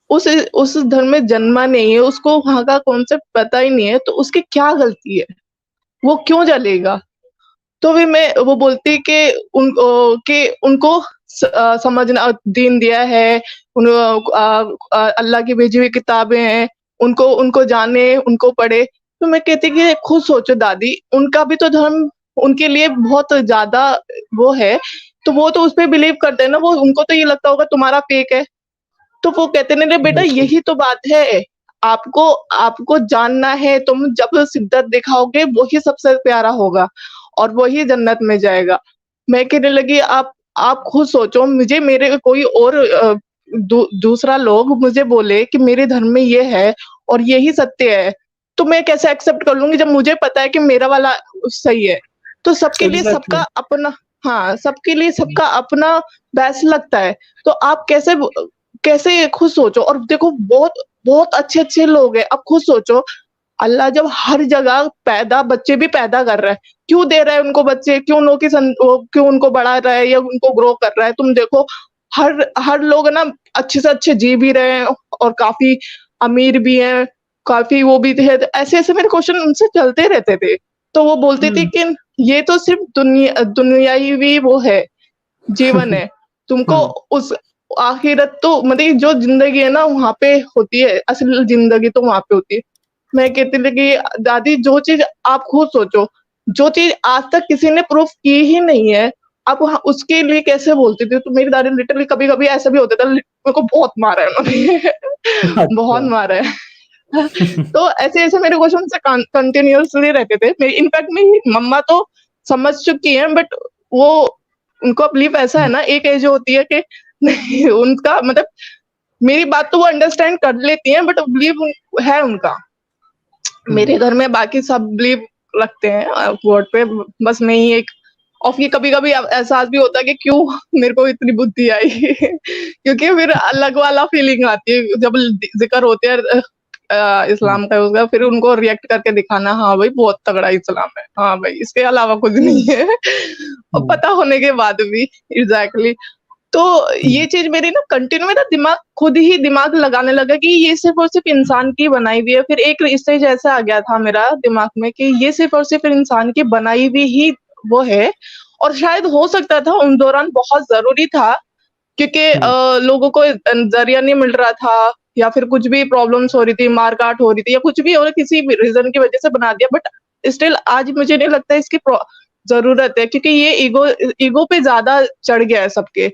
उस धर्म में जन्मा नहीं है, उसको वहाँ का कॉन्सेप्ट पता ही नहीं है, तो उसकी क्या गलती है? वो क्यों जलेगा? तो फिर वो बोलती कि उनको समझना दीन दिया है, अल्लाह की भेजी हुई किताबें हैं, उनको उनको जाने, उनको पढ़े। तो मैं कहती कि खुद सोचो दादी, उनका भी तो धर्म उनके लिए बहुत ज़्यादा वो है, तो वो तो उसपे बिलीव करते हैं ना, वो उनको तो ये लगता होगा तुम्हारा फेक है। तो वो कहते नहीं, नहीं बेटा, बिल्कुल। यही तो बात है। आपको आपको जानना है, तुम जब शिद्दत दिखाओगे वही सबसे प्यारा होगा, और वही जन्नत में जाएगा। मैं कहने लगी, आप खुद सोचो, मुझे मेरे कोई और दूसरा लोग मुझे बोले कि मेरे धर्म में ये है और यही सत्य है, तो मैं कैसे एक्सेप्ट कर लूँगी जब मुझे पता है कि मेरा वाला सही है। तो सबके लिए एग्ज़ैक्टली। सबका अपना हाँ, सबके लिए सबका अपना बेस्ट लगता है। तो आप कैसे खुद सोचो और देखो बहुत बहुत अच्छे-अच्छे लोग हैं। अब खुद सोचो अल्लाह जब हर जगह बच्चे भी पैदा कर रहा है, क्यों दे रहा है उनको बच्चे? क्यों उनको बढ़ा रहा है या उनको ग्रो कर रहा है? तुम देखो हर हर लोग ना अच्छे से अच्छे जी भी रहे हैं और काफ़ी अमीर भी हैं, काफ़ी वो भी थे। ऐसे-ऐसे मेरे क्वेश्चन उनसे चलते रहते थे। तो वो बोलती थी हुँ। कि ये तो सिर्फ़ दुनियावी वो है, जीवन है। तुमको हुँ, उस आखिरत तो मतलब जो ज़िंदगी है ना वहाँ पे होती है, असली ज़िंदगी तो वहाँ पे होती है। मैं कहती थी कि दादी जो चीज़ आप खुद सोचो, जो चीज़ आज तक किसी ने प्रूफ़ की ही नहीं है, आप वहाँ उसके लिए कैसे बोलती थी? तो मेरी दादी लिटरली कभी-कभी ऐसा भी होता था मेरे को बहुत मारा है उन्होंने बहुत अच्छा। मारा है। तो ऐसे-ऐसे मेरे क्वेश्चन से कंटिन्यूअसली रहते थे। मेरी इनफैक्ट मेरी मम्मा तो समझ चुकी हैं बट वो उनका बिलीफ ऐसा है हुँ, ना, एक एज होती है कि नहीं उनका मतलब मेरी बात तो वो अंडरस्टैंड कर लेती हैं बट बिलीव है उनका। हुँ। मेरे घर में बाकी सब बिलीव रखते हैं गॉड पे, बस मैं ही एक और फिर कभी-कभी एहसास भी होता है कि क्यों मेरे को इतनी बुद्धि आई क्योंकि फिर अलग वाला फीलिंग आती है जब ज़िक्र होते हैं हुँ, इस्लाम का उसका फिर उनको रिएक्ट करके दिखाना हाँ भाई बहुत तगड़ा इस्लाम है। हाँ भाई इसके अलावा कुछ नहीं है और हुँ, पता होने के बाद भी एग्ज़ैक्टली तो हुँ, ये चीज़ मेरी ना कंटिन्यू मेरा दिमाग खुद ही दिमाग लगाने लगा कि ये सिर्फ़ और सिर्फ़ इंसान की बनाई हुई है। फिर एक स्टेज ऐसा आ गया था मेरा दिमाग में कि ये सिर्फ़ और सिर्फ़ इंसान की बनाई हुई ही वो है और शायद हो सकता था उन दौरान बहुत ज़रूरी था क्योंकि हुँ, लोगों को ज़रिया नहीं मिल रहा था या फिर कुछ भी प्रॉब्लम्स हो रही थी, मार-काट हो रही थी या कुछ भी और किसी भी रीज़न की वज़ह से बना दिया बट स्टिल आज मुझे नहीं लगता इसकी ज़रूरत है क्योंकि ये ईगो पे ज़्यादा चढ़ गया है सबके।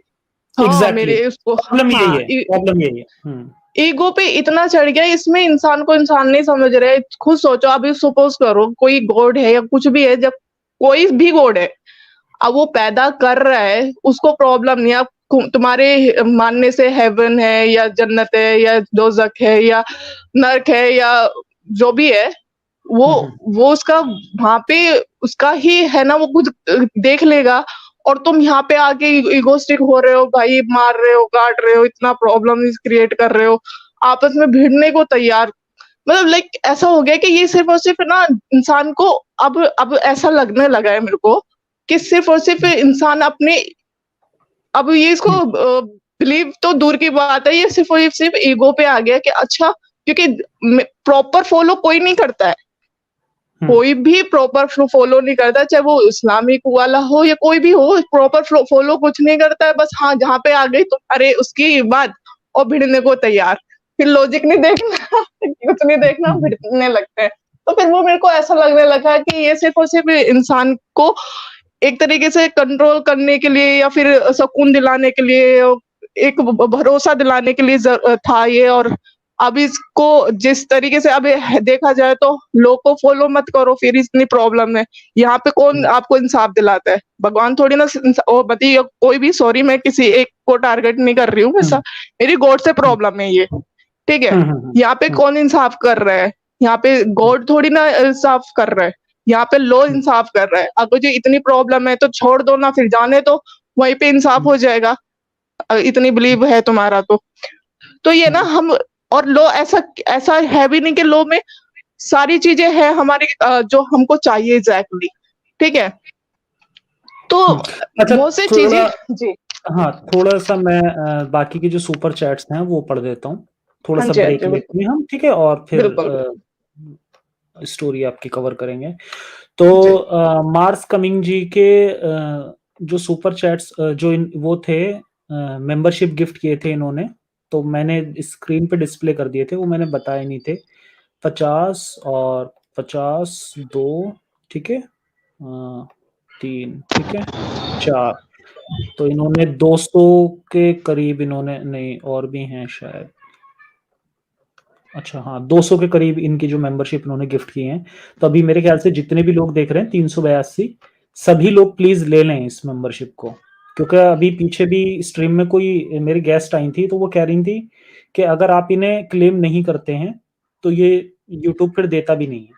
हाँ, एग्ज़ैक्टली। मेरे उसको हाँ, प्रॉब्लम यही है। हुँ, ईगो पे इतना चढ़ गया है, इसमें इंसान को इंसान नहीं समझ रहे। खुद सोचो अभी सपोज़ करो कोई गॉड है या कुछ भी है जब कोई भी गॉड है, अब वो पैदा कर रहा है, उसको प्रॉब्लम नहीं है। अब तुम्हारे मानने से हेवन है या जन्नत है या दोज़ख है या नर्क है या जो भी है, वो हुँ, हुँ, वो उसका वहाँ पे उसका ही है ना, वो खुद देख लेगा और तुम यहाँ पे आके इगोइस्टिक हो रहे हो, भाई मार रहे हो, काट रहे हो, इतना प्रॉब्लम्स क्रिएट कर रहे हो, आपस में भिड़ने को तैयार मतलब लाइक ऐसा हो गया कि ये सिर्फ़ और सिर्फ़ ना इंसान को अब ऐसा लगने लगा है मेरे को कि सिर्फ़ और सिर्फ़ इंसान अपने अब ये इसको हुँ, बिलीव तो दूर की बात है, ये सिर्फ़ और सिर्फ़ ईगो पे आ गया कि अच्छा क्योंकि प्रॉपर फ़ॉलो कोई नहीं करता है। हुँ, कोई भी प्रॉपर फ़ॉलो नहीं करता, चाहे वो इस्लामिक वाला हो या कोई भी हो, प्रॉपर फ़ॉलो कुछ नहीं करता है, बस हाँ, जहाँ पे आ गई तो अरे उसकी बात और भिड़ने को तैयार। फिर लॉजिक नहीं देखना, कुछ नहीं देखना, हुँ, भिड़ने लगते हैं। तो फिर वो मेरे को ऐसा लगने लगा कि ये सिर्फ़ और सिर्फ़ इंसान को एक तरीके से कंट्रोल करने के लिए या फिर सुकून दिलाने के लिए, एक भरोसा दिलाने के लिए था ये और अब इसको जिस तरीके से अब देखा जाए तो लोग को फॉलो मत करो फिर इतनी प्रॉब्लम है। यहाँ पे कौन हुँ, आपको इंसाफ दिलाता है? भगवान थोड़ी ना ओ बताइए कोई भी सॉरी मैं किसी एक को टारगेट नहीं कर रही हूँ, हुँ, ऐसा मेरी गॉड से हुँ, प्रॉब्लम है ये, ठीक है? हुँ, हुँ, हुँ, यहाँ पे हुँ, कौन इंसाफ कर रहा है? यहाँ पे हुँ, गॉड थोड़ी ना इंसाफ कर रहा है, यहाँ पे लॉ हुँ, इंसाफ कर रहा है। अब मुझे इतनी प्रॉब्लम है तो छोड़ दो ना फिर जाने दो, वहीं पे इंसाफ हुँ, हो जाएगा। इतनी बिलीव है तुम्हारा तो। तो ये ना हुँ, हम और लॉ ऐसा ऐसा है भी नहीं कि लॉ में सारी चीज़ें हैं हमारी जो हमको चाहिए एग्ज़ैक्टली, ठीक है? तो हुँ। अच्छा बहुत सी चीज़ें थोड़ा जी। हाँ, थोड़ा-सा मैं बाकी के जो सुपर चैट्स हैं वो पढ़ देता हूँ। हाँ थोड़ा-सा जी, हाँ ब्रेक जी, बिल्कुल। लेते हैं हम, ठीक है? और फिर बिल्कुल, बिल्कुल। स्टोरी आपकी कवर करेंगे। तो जी, मार्स कमिंग जी के जो सुपर चैट्स जो इन वो थे मेंबरशिप गिफ्ट किए थे इन्होंने, तो मैंने स्क्रीन पे डिस्प्ले कर दिए थे, वो मैंने बताए नहीं थे। 50 और 50 2 ठीक है? 3 ठीक है? 4 तो इन्होंने 200 के करीब इन्होंने नहीं और भी हैं शायद। अच्छा हाँ, 200 के करीब इनकी जो मेंबरशिप इन्होंने गिफ्ट की हैं। तो अभी मेरे ख़्याल से जितने भी लोग देख रहे हैं 382 सभी लोग प्लीज़ ले लें इस मेंबरशिप को। क्योंकि अभी पीछे भी स्ट्रीम में कोई मेरी गेस्ट आई थी, तो वो कह रही थी कि अगर आप इन्हें क्लेम नहीं करते हैं, तो ये यूट्यूब फिर देता भी नहीं है,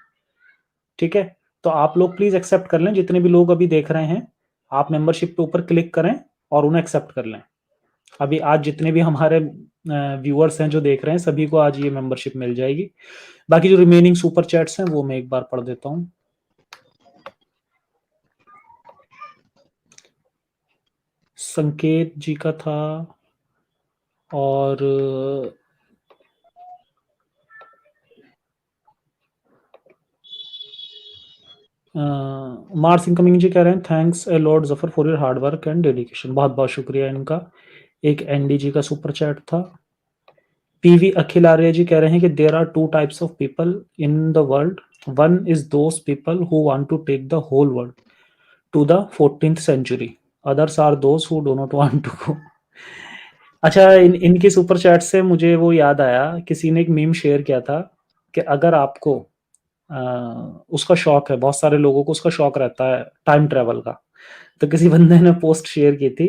ठीक है? तो आप लोग प्लीज़ एक्सेप्ट कर लें, जितने भी लोग अभी देख रहे हैं, आप मेंबरशिप के ऊपर क्लिक करें और उन्हें एक्सेप्ट कर लें। अभी आज जितने भी हमारे व्यूअर्स हैं जो देख रहे हैं, सभी को आज ये मेंबरशिप मिल जाएगी। बाकी जो रिमेनिंग सुपर चैट्स हैं, वो मैं एक बार पढ़ देता हूँ। संकेत जी का था और मार्स इनकमिंग जी कह रहे हैं thanks a lord Zafar for your hard work and dedication. बहुत बहुत शुक्रिया इनका। एक एनडी जी का सुपर चैट था। पीवी अखिल आर्य जी कह रहे हैं कि there are two types of people in the world, one is those people who want to take the whole world to the 14th century, others are those who do not want to go. अच्छा, इनकी super chat से मुझे वो याद आया, किसी ने एक मीम शेयर किया था कि अगर आपको उसका शौक है, बहुत सारे लोगों को उसका शौक रहता है टाइम ट्रेवल का, तो किसी बंदे ने पोस्ट शेयर की थी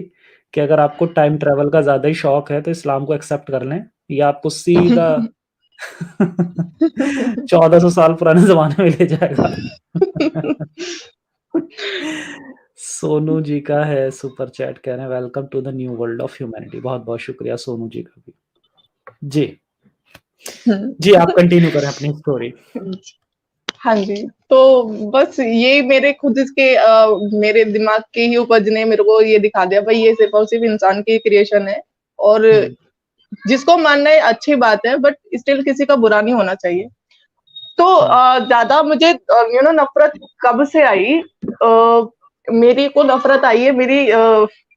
कि अगर आपको टाइम ट्रेवल का ज़्यादा ही शौक है तो इस्लाम को एक्सेप्ट कर लें, ये आपको सीधा 1400 साल पुराने ज़माने में ले जाएगा। सोनू जी का है सुपर चैट, कह रहे हैं welcome to the new world of humanity. बहुत-बहुत शुक्रिया सोनू जी का भी। जी, आप कंटिन्यू करें अपनी स्टोरी। हाँ जी, तो बस ये मेरे खुद इसके मेरे दिमाग के ही उपज ने मेरे को ये दिखा दिया भाई ये सिर्फ और सिर्फ इंसान की क्रिएशन है, और जिसको मानना है अच्छी बात है, बट स्टिल किसी का बुरा नहीं होना चाहिए। तो ज्यादा मुझे नफरत कब से आई, मेरी को नफरत आई है मेरी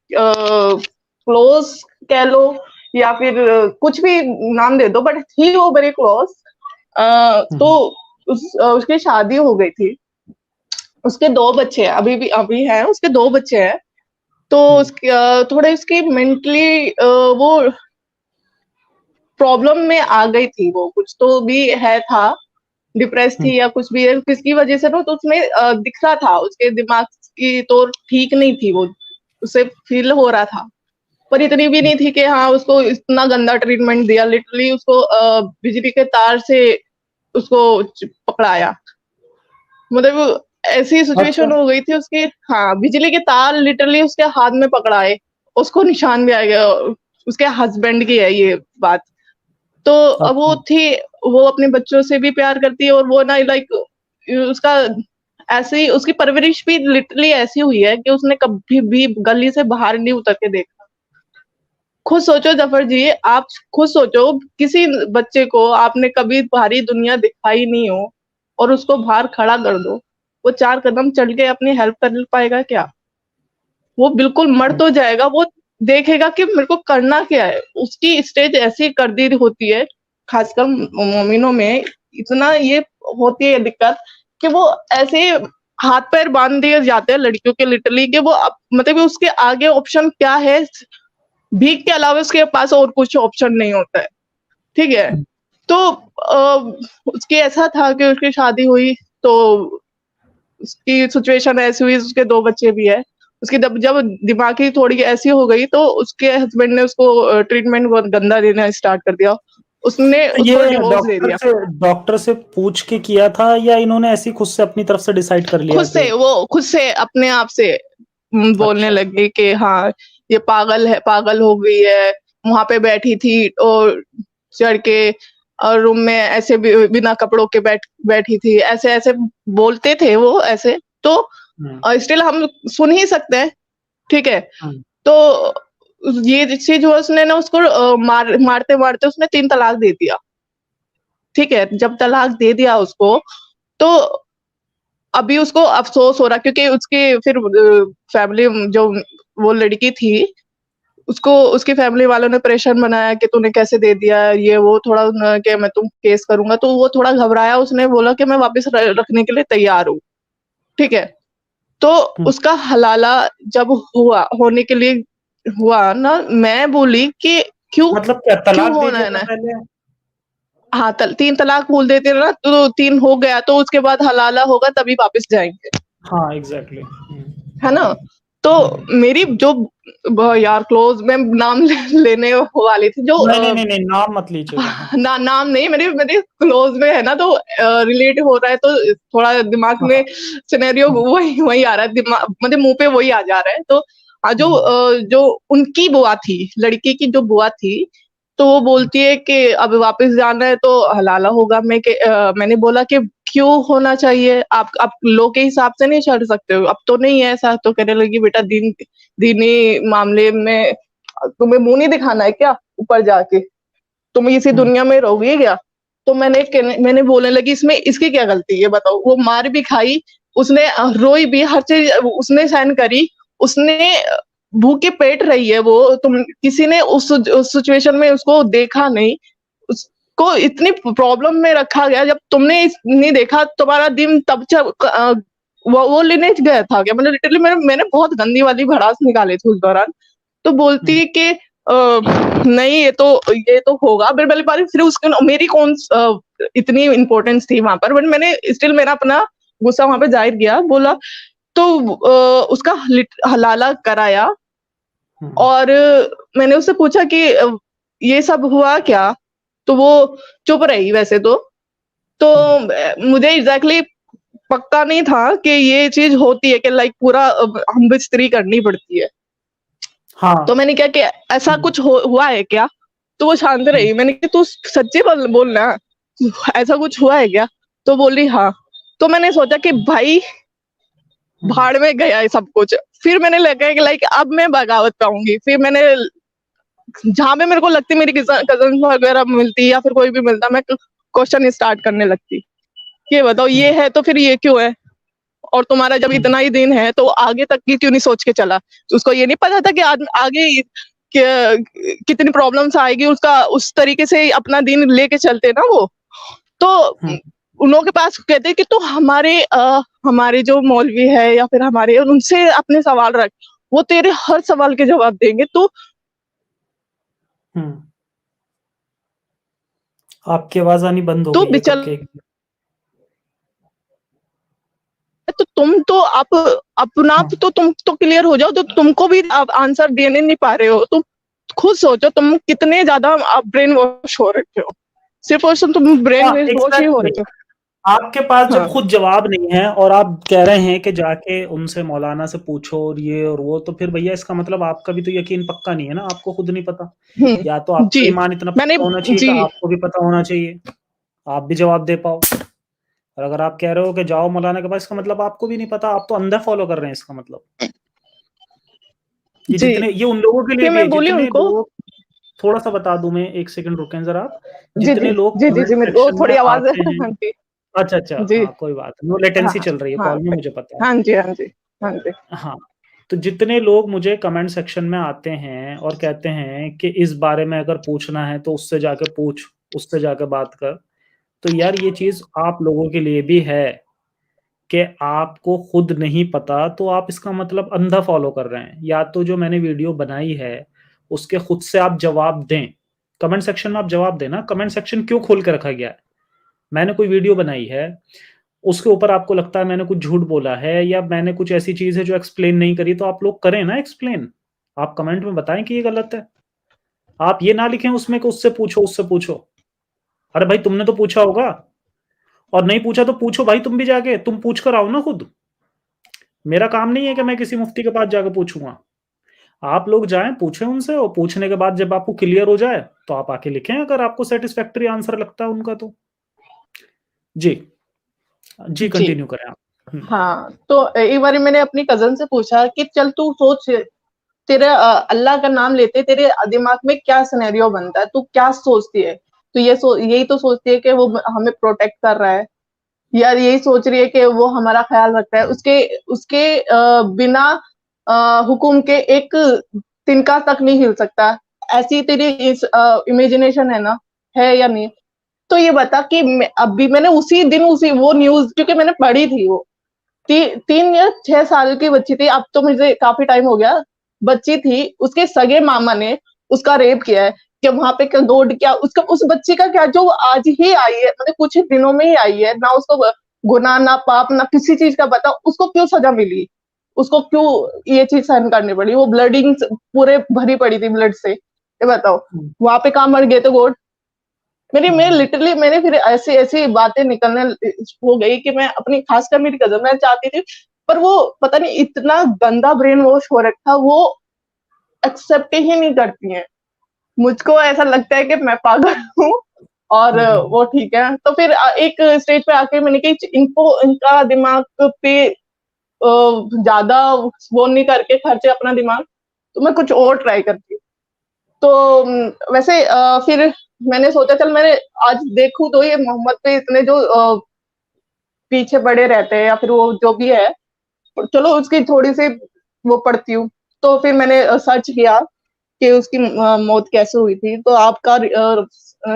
क्लोज कह लो या फिर कुछ भी नाम दे दो, बट थी वो वेरी क्लोज। तो उसकी शादी हो गई थी, उसके 2 बच्चे हैं, अभी हैं, उसके 2 बच्चे हैं। तो उसके थोड़े उसकी मेंटली वो प्रॉब्लम में आ गई थी, वो कुछ तो भी है था, डिप्रेस थी या कुछ भी है, किसकी वजह से तो उसमें दिख रहा था, उसके दिमाग की तो ठीक नहीं थी, वो उसे फील हो रहा था, पर इतनी भी नहीं थी कि हाँ उसको इतना गंदा ट्रीटमेंट दिया, लिटरली उसको बिजली के तार से उसको पकड़ाया, मतलब ऐसी सिचुएशन हो गई थी उसकी। हाँ, बिजली के तार लिटरली उसके हाथ में पकड़ाए, उसको निशान भी आ गया, उसके हस्बैंड की है ये बात। तो वो थी, वो अपने बच्चों से भी प्यार करती है, और वो ना लाइक उसका ऐसे ही उसकी परवरिश भी लिटरली ऐसी हुई है कि उसने कभी भी गली से बाहर नहीं उतर के देखा। खुद सोचो जफर जी, आप खुद सोचो, किसी बच्चे को आपने कभी बाहरी दुनिया दिखाई नहीं हो और उसको बाहर खड़ा कर दो, वो 4 कदम चल के अपनी हेल्प कर पाएगा क्या? वो बिल्कुल मर तो जाएगा, वो देखेगा कि मेरे को करना क्या है। उसकी स्टेज ऐसी कर दी होती है, खासकर मोमिनों में इतना ये होती है दिक्कत कि वो ऐसे हाथ पैर बांध दिए जाते हैं लड़कियों के, लिटरली कि वो मतलब उसके आगे ऑप्शन क्या है, भीख के अलावा उसके पास और कुछ ऑप्शन नहीं होता है, ठीक है? तो उसकी ऐसा था कि उसकी शादी हुई तो उसकी सिचुएशन ऐसी हुई, उसके 2 बच्चे भी है। उसकी जब दिमाग की थोड़ी ऐसी हो गई तो उसके हस्बैंड ने उसको ट्रीटमेंट बहुत गंदा देना स्टार्ट कर दिया। उसने उसको डिवोर्स दे दिया। डॉक्टर से पूछ के किया था या इन्होंने ऐसी खुद से अपनी तरफ से डिसाइड कर लिया? खुद से अपने आप से बोलने लगी कि हाँ ये पागल है, पागल हो गई है। वहां पे बैठी थी और चढ़ के और रूम में ऐसे बिना कपड़ों के बैठी थी, ऐसे ऐसे बोलते थे वो ऐसे। तो स्टिल हम सुन ही सकते हैं, ठीक है? तो ये चीज हुआ, उसने ना उसको मारते मारते उसने 3 तलाक दे दिया, ठीक है? जब तलाक दे दिया उसको, तो अभी उसको अफसोस हो रहा, क्योंकि उसकी फिर फैमिली जो वो लड़की थी, उसको उसकी फैमिली वालों ने प्रेशर बनाया कि तूने कैसे दे दिया ये वो, थोड़ा कि मैं तुम केस करूंगा। तो वो थोड़ा घबराया, उसने बोला कि मैं वापस रखने के लिए तैयार हूँ, ठीक है? तो उसका हलाला जब होने के लिए हुआ ना, मैं बोली कि क्यों, मतलब क्या तलाक क्यों दे होना दिया है ना? पहले? हाँ, 3 तलाक बोल देते ना, तो 3 हो गया, तो उसके बाद हलाला होगा तभी वापस जाएंगे, हाँ एग्जैक्टली। है ना? तो मेरी जो यार क्लोज में नाम लेने वाली थी जो नहीं, नाम मत लीजिएगा। हाँ। नाम नहीं, मेरे क्लोज में है ना, तो रिलेट हो रहा है, तो थोड़ा दिमाग हाँ, में सिनेरियो हाँ, वही आ रहा है, मतलब मुंह पे वही आ जा रहा है। तो जो उनकी बुआ थी, लड़की की जो बुआ थी, तो वो बोलती है कि अब वापस जाना है तो हलाला होगा। मैंने बोला कि क्यों होना चाहिए, आप लो के हिसाब से नहीं चढ़ सकते हो, अब तो नहीं है ऐसा। तो कहने लगी बेटा दीनी मामले में तुम्हें मुंह नहीं दिखाना है क्या ऊपर जाके, तुम इसी दुनिया में रहोगे क्या? तो मैंने बोलने लगी इसमें इसकी क्या गलती है बताओ? वो मार भी खाई, उसने रोई भी, हर चीज उसने सहन करी, उसने भूखे पेट रही है वो, तुम किसी ने उस सिचुएशन में उसको देखा नहीं, उसको इतनी प्रॉब्लम में रखा गया, जब तुमने नहीं देखा तुम्हारा दिन तब वो लेने गया था क्या? मतलब लिटरली मैंने बहुत गंदी वाली भड़ास निकाली थी उस दौरान। तो बोलती है कि नहीं ये तो होगा, फिर उसके मेरी कौन इतनी इम्पोर्टेंस थी वहां पर, बट मैंने स्टिल मेरा अपना गुस्सा वहां पे जाहिर किया, बोला तो उसका हलाला कराया। और मैंने उससे पूछा कि ये सब हुआ क्या? तो वो चुप रही वैसे तो मुझे एग्जैक्टली पक्का नहीं था कि ये चीज होती है कि लाइक पूरा हम बिस्तरी करनी पड़ती है। हाँ। तो मैंने क्या कि ऐसा कुछ हुआ है क्या? तो वो शांत रही। मैंने कहा तू सच्ची बोलना, ऐसा कुछ हुआ है क्या? तो बोली हाँ। तो मैंने सोचा कि भाई भाड़ में गया है सब कुछ। फिर मैंने लगा कि लाइक अब मैं बगावत पाऊंगी। फिर मैंने जहां पे मेरे को लगती मेरी कजन वगैरह मिलती या फिर कोई भी मिलता, मैं क्वेश्चन स्टार्ट करने लगती कि बताओ ये है तो फिर ये क्यों है, और तुम्हारा जब इतना ही दिन है तो आगे तक की क्यों नहीं सोच के चला? तो उसको ये नहीं पता था कि आगे कितनी प्रॉब्लम्स आएगी, उसका उस तरीके से अपना दिन लेके चलते ना वो। तो उन लोगों के पास कहते हैं कि तो हमारे जो मौलवी है या फिर हमारे, उनसे अपने सवाल रख, वो तेरे हर सवाल के जवाब देंगे। तो आपकी आवाज आनी बंद हो तो गई है कब के। तो तुम तो अपना तो तुम तो क्लियर हो जाओ, तो तुमको भी आप आंसर देने नहीं पा रहे हो। तुम खुद सोचो तुम कितने ज्यादा आप ब्रेन वॉश हो रखे हो, सिर्फ और सिर्फ तुम ब्रेन हाँ, वॉश ही हो एग्जैक्टली। रखे हो। आपके पास जब हाँ। खुद जवाब नहीं है और आप कह रहे हैं कि जाके उनसे मौलाना से पूछो और ये और वो, तो फिर भैया इसका मतलब आपका भी तो यकीन पक्का नहीं है ना, आपको खुद नहीं पता। या तो आपका जी ईमान इतना मैंने पक्का होना चाहिए जी कि आपको भी पता होना चाहिए, आप भी जवाब दे पाओ। और अगर आप कह रहे हो कि जाओ मौलाना के पास, इसका मतलब आपको भी नहीं पता, आप तो अंधा फॉलो कर रहे हैं इसका मतलब। जी ये उन लोगों के लिए कि भी है मैं बोली जितने उनको। लोग, थोड़ा-सा बता दूँ मैं, 1 सेकंड रुकें ज़रा। जी जी जितने लोग जी जी कमेंट जी मेरे को सेक्शन में थोड़ी आवाज आते है। हैं। हाँ जी। अच्छा, जी हाँ, कोई बात नहीं, वो हाँ लेटेंसी चल रही है हाँ कॉल में, मुझे पता है। हाँ जी हाँ जी हाँ जी हाँ, तो जितने लोग मुझे कमेंट सेक्शन में आते हैं और कहते हैं कि इस बारे में अगर पूछना है तो उससे जाके पूछ, उससे जाके बात कर। तो यार ये चीज़ आप लोगों के लिए भी है कि आपको खुद नहीं पता, तो आप इसका मतलब अंधा फॉलो कर रहे हैं। या तो जो मैंने वीडियो बनाई है, उसके खुद से आप जवाब दें। कमेंट सेक्शन में आप जवाब दें ना, कमेंट सेक्शन क्यों खोल के रखा गया है? मैंने कोई वीडियो बनाई है, उसके ऊपर आपको लगता है मैंने कुछ झूठ बोला है या मैंने कुछ ऐसी चीज़ है जो एक्सप्लेन नहीं करी, तो आप लोग करें ना एक्सप्लेन। आप कमेंट में बताएँ कि ये गलत है। आप ये ना लिखें उसमें कि उससे पूछो, उससे पूछो। अरे भाई तुमने तो पूछा होगा, और नहीं पूछा तो पूछो भाई तुम भी जाके, तुम पूछ कर आओ ना खुद। मेरा काम नहीं है कि मैं किसी मुफ्ती के पास जाके पूछूँगा। आप लोग जाएँ, पूछें उनसे, और पूछने के बाद जब आपको क्लियर हो जाए, तो आप आके लिखें अगर आपको सैटिस्फैक्टरी आंसर लगता है उनका तो। जी। जी, जी कंटिन्यू करें आप। हाँ। तो एक बार मैंने अपनी कजन से पूछा कि चल तू सोच, तेरे अल्लाह का नाम लेते तेरे दिमाग में क्या सिनेरियो बनता है, तू क्या सोचती है? तो यही तो सोचती है कि वो हमें प्रोटेक्ट कर रहा है, या यही सोच रही है कि वो हमारा ख्याल रखता है, उसके उसके बिना हुक्म के एक तिनका तक नहीं हिल सकता। ऐसी तेरी इमेजिनेशन है ना, है या नहीं? तो ये बता कि अभी मैंने उसी दिन उसी वो न्यूज, क्योंकि मैंने पढ़ी थी वो 3 या 6 साल की बच्ची थी, अब तो मुझे काफी टाइम हो गया, बच्ची थी, उसके सगे मामा ने उसका रेप किया है। कि वहां पे दो क्या उसका, उस बच्ची का क्या, जो आज ही आई है, मतलब कुछ दिनों में ही आई है ना, उसको गुनाह ना पाप ना किसी चीज का बता, उसको क्यों सजा मिली? उसको क्यों ये चीज सहन करनी पड़ी, वो ब्लडिंग पूरे भरी पड़ी थी ब्लड से, ये बताओ वहां पे कहाँ मर गए थे गॉड। मैं लिटरली मैंने फिर ऐसी ऐसी बातें निकलने हो गई कि मैं अपनी, खासकर मेरी कजन, मैं चाहती थी, पर वो पता नहीं इतना गंदा ब्रेन वॉश हो रखा, वो एक्सेप्ट ही नहीं करती है। मुझको ऐसा लगता है कि मैं पागल हूँ और वो ठीक है। तो फिर एक स्टेज पे आके मैंने कि इनका दिमाग पे ज्यादा वो नहीं करके खर्चे अपना दिमाग, तो मैं कुछ और ट्राई करती हूँ। तो वैसे फिर मैंने सोचा चल मैंने आज देखूं तो ये मोहम्मद पे इतने जो पीछे पड़े रहते हैं या फिर वो जो भी है, चलो उसकी थोड़ी सी वो पढ़ती हूँ। तो फिर मैंने सर्च किया कि उसकी मौत कैसे हुई थी, तो आपका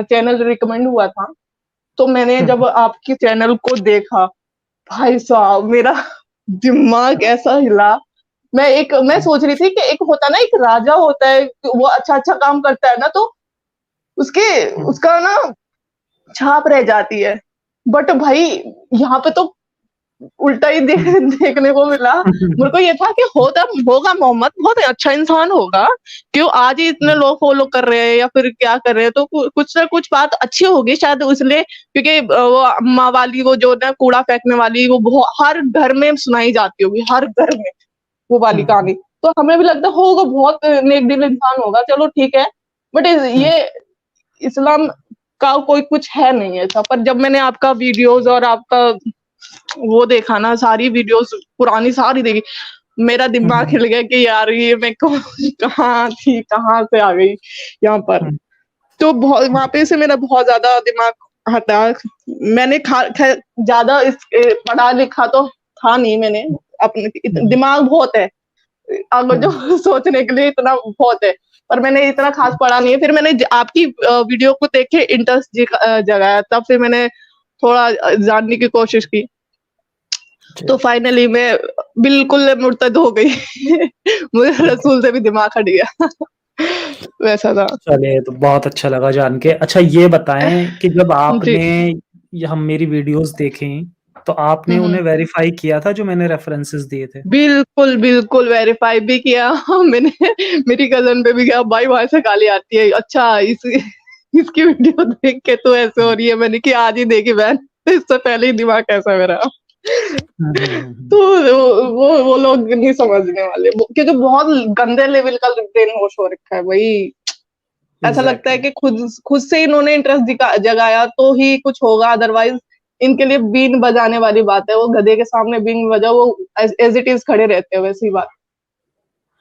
चैनल रिकमेंड हुआ था। तो मैंने जब आपकी चैनल को देखा, भाई साहब मेरा दिमाग ऐसा हिला। मैं सोच रही थी कि एक होता ना, एक राजा होता है, वो अच्छा अच्छा काम करता है ना, तो उसके उसका ना छाप रह जाती है। बट भाई यहाँ पे तो उल्टा ही देखने को मिला। मेरे को ये था कि होगा मोहम्मद बहुत अच्छा इंसान होगा, क्यों आज ही इतने लोग फॉलो कर रहे हैं या फिर क्या कर रहे हैं, तो कुछ ना कुछ बात अच्छी होगी शायद, इसलिए क्योंकि वो अम्मा वाली वो जो ना कूड़ा फेंकने वाली, वो हर घर में सुनाई जाती होगी, हर घर में वो वाली कहानी। तो हमें भी लगता होगा बहुत नेक दिल इंसान होगा, चलो ठीक है। बट ये इस्लाम का कोई कुछ है नहीं ऐसा। पर जब मैंने आपका वीडियोस और आपका वो देखा ना, सारी वीडियोस पुरानी सारी देखी, मेरा दिमाग हिल गया कि यार ये मैं कहाँ थी, कहाँ से आ गई यहाँ पर। तो बहुत वहां पे से मेरा बहुत ज्यादा दिमाग हटा। मैंने ज्यादा पढ़ा लिखा तो था नहीं, मैंने अपने दिमाग बहुत है अगर जो सोचने के लिए इतना बहुत है, पर मैंने इतना खास पढ़ा नहीं है। फिर मैंने आपकी वीडियो को देख के इंटरेस्ट जगाया, तब फिर मैंने थोड़ा जानने की कोशिश की। तो फाइनली मैं बिल्कुल मुर्तद हो गई। मुझे रसूल से भी दिमाग हट गया। वैसा था। चलिए, तो बहुत अच्छा लगा जान के। अच्छा ये बताएं कि जब जी। आपने हम मेरी वीडियोस देखें, तो आपने उन्हें वेरीफाई किया था जो मैंने रेफरेंसेस दिए थे? बिल्कुल बिल्कुल वेरीफाई भी किया। मैंने मेरी कजन पे भी किया, भाई वहां से गाली आती है, अच्छा इसकी वीडियो देख के तो ऐसे हो रही है। मैंने कि आज ही देखी बहन, इससे पहले ही दिमाग कैसा मेरा। तो वो लोग नहीं समझने वाले, क्योंकि बहुत गंदे लेवल का ब्रेन वॉश हो रखा है भाई। ऐसा लगता है एग्जैक्टली। कि खुद से इन्होंने इंटरेस्ट जगाया तो ही कुछ होगा, अदरवाइज इनके लिए बीन बजाने वाली बात है। वो गधे के सामने बीन बजाओ, वो एज इट इज खड़े रहते हैं, वैसी बात।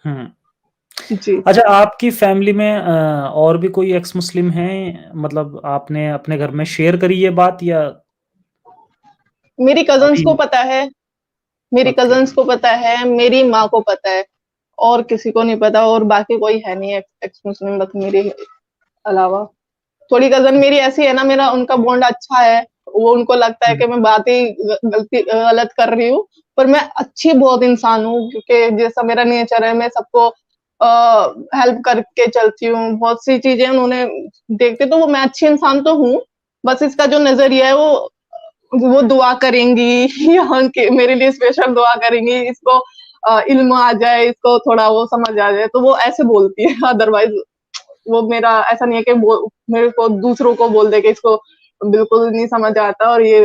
हम्म। जी। अच्छा, आपकी फैमिली में और भी कोई एक्स मुस्लिम हैं? मतलब आपने अपने घर में शेयर करी ये बात या मेरी कजन्स अभी? को पता है, मेरी ओके। कजन्स को पता है, मेरी माँ को पता है, और किसी को नहीं पता। और बाकी कोई है नहीं एक्स मुस्लिम बस मेरे अलावा। थोड़ी कजन मेरी ऐसी है ना, मेरा उनका बॉन्ड अच्छा है। वो उनको लगता है कि मैं बात ही गलत कर रही हूँ, पर मैं अच्छी बहुत इंसान हूँ, क्योंकि जैसा मेरा नेचर है, मैं सबको हेल्प करके चलती हूँ। बहुत सी चीजें उन्होंने देखते, तो वो मैं अच्छी इंसान तो हूँ। बस इसका जो नजरिया है वो दुआ करेंगी या मेरे लिए स्पेशल दुआ करेंगी, इसको इल्म आ जाए, इसको थोड़ा वो समझ आ जाए, तो वो ऐसे बोलती है। अदरवाइज वो मेरा ऐसा नहीं है कि मेरे को दूसरों को बोल दे कि इसको बिल्कुल नहीं समझ आता और ये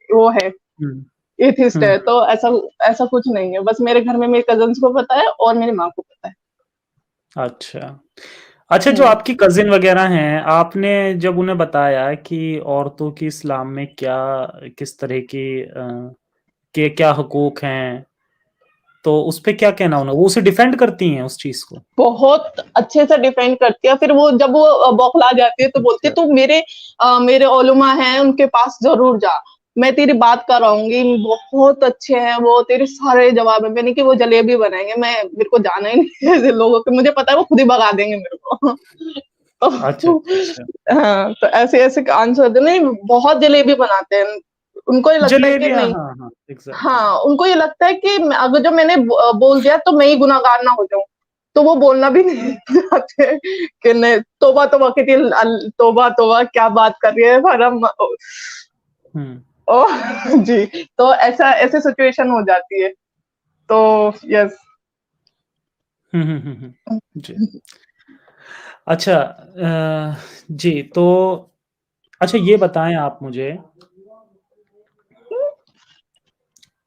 वो है, हम्म। एथिस्ट हम्म। है। तो ऐसा ऐसा कुछ नहीं है। बस मेरे घर में मेरे कजन्स को पता है और मेरी माँ को पता है। अच्छा। अच्छा, जो हम्म। आपकी कजिन वगैरह हैं, आपने जब उन्हें बताया कि औरतों की इस्लाम में क्या, किस तरह की के क्या हकूक हैं, तो उस पे क्या कहना उन्हें? वो उसे डिफेंड करती हैं उस चीज को? बहुत अच्छे से डिफेंड करती है। फिर वो जब वो बौखला जाती है तो बोलती है, अच्छा। तू मेरे ओलमा हैं उनके पास जरूर जा, मैं तेरी बात कराऊंगी, बहुत अच्छे हैं वो, तेरे सारे जवाब है। मैंने कि वो जलेबी बनाएंगे, मेरे को जाना ही नहीं है ऐसे लोगों के, मुझे पता है वो खुद ही भगा देंगे मेरे को। अच्छा, तो, अच्छा, अच्छा। हाँ, तो ऐसे ऐसे आंसर होते नहीं, बहुत जलेबी बनाते हैं। उनको ये लगता है कि जलेबियाँ, नहीं, हाँ, हाँ, एग्ज़ैक्टली। हाँ, उनको ये लगता है कि अगर जो मैंने बोल दिया तो मैं ही गुनाहगार ना हो जाऊं, तो वो बोलना भी नहीं चाहते कि नहीं, तौबा तौबा कहती है, तौबा तौबा क्या बात कर रही है हरम हुँ। ओ। जी। तो ऐसा ऐसे सिचुएशन हो जाती है। तो यस। जी। अच्छा जी, तो अच्छा ये बताएँ आप मुझे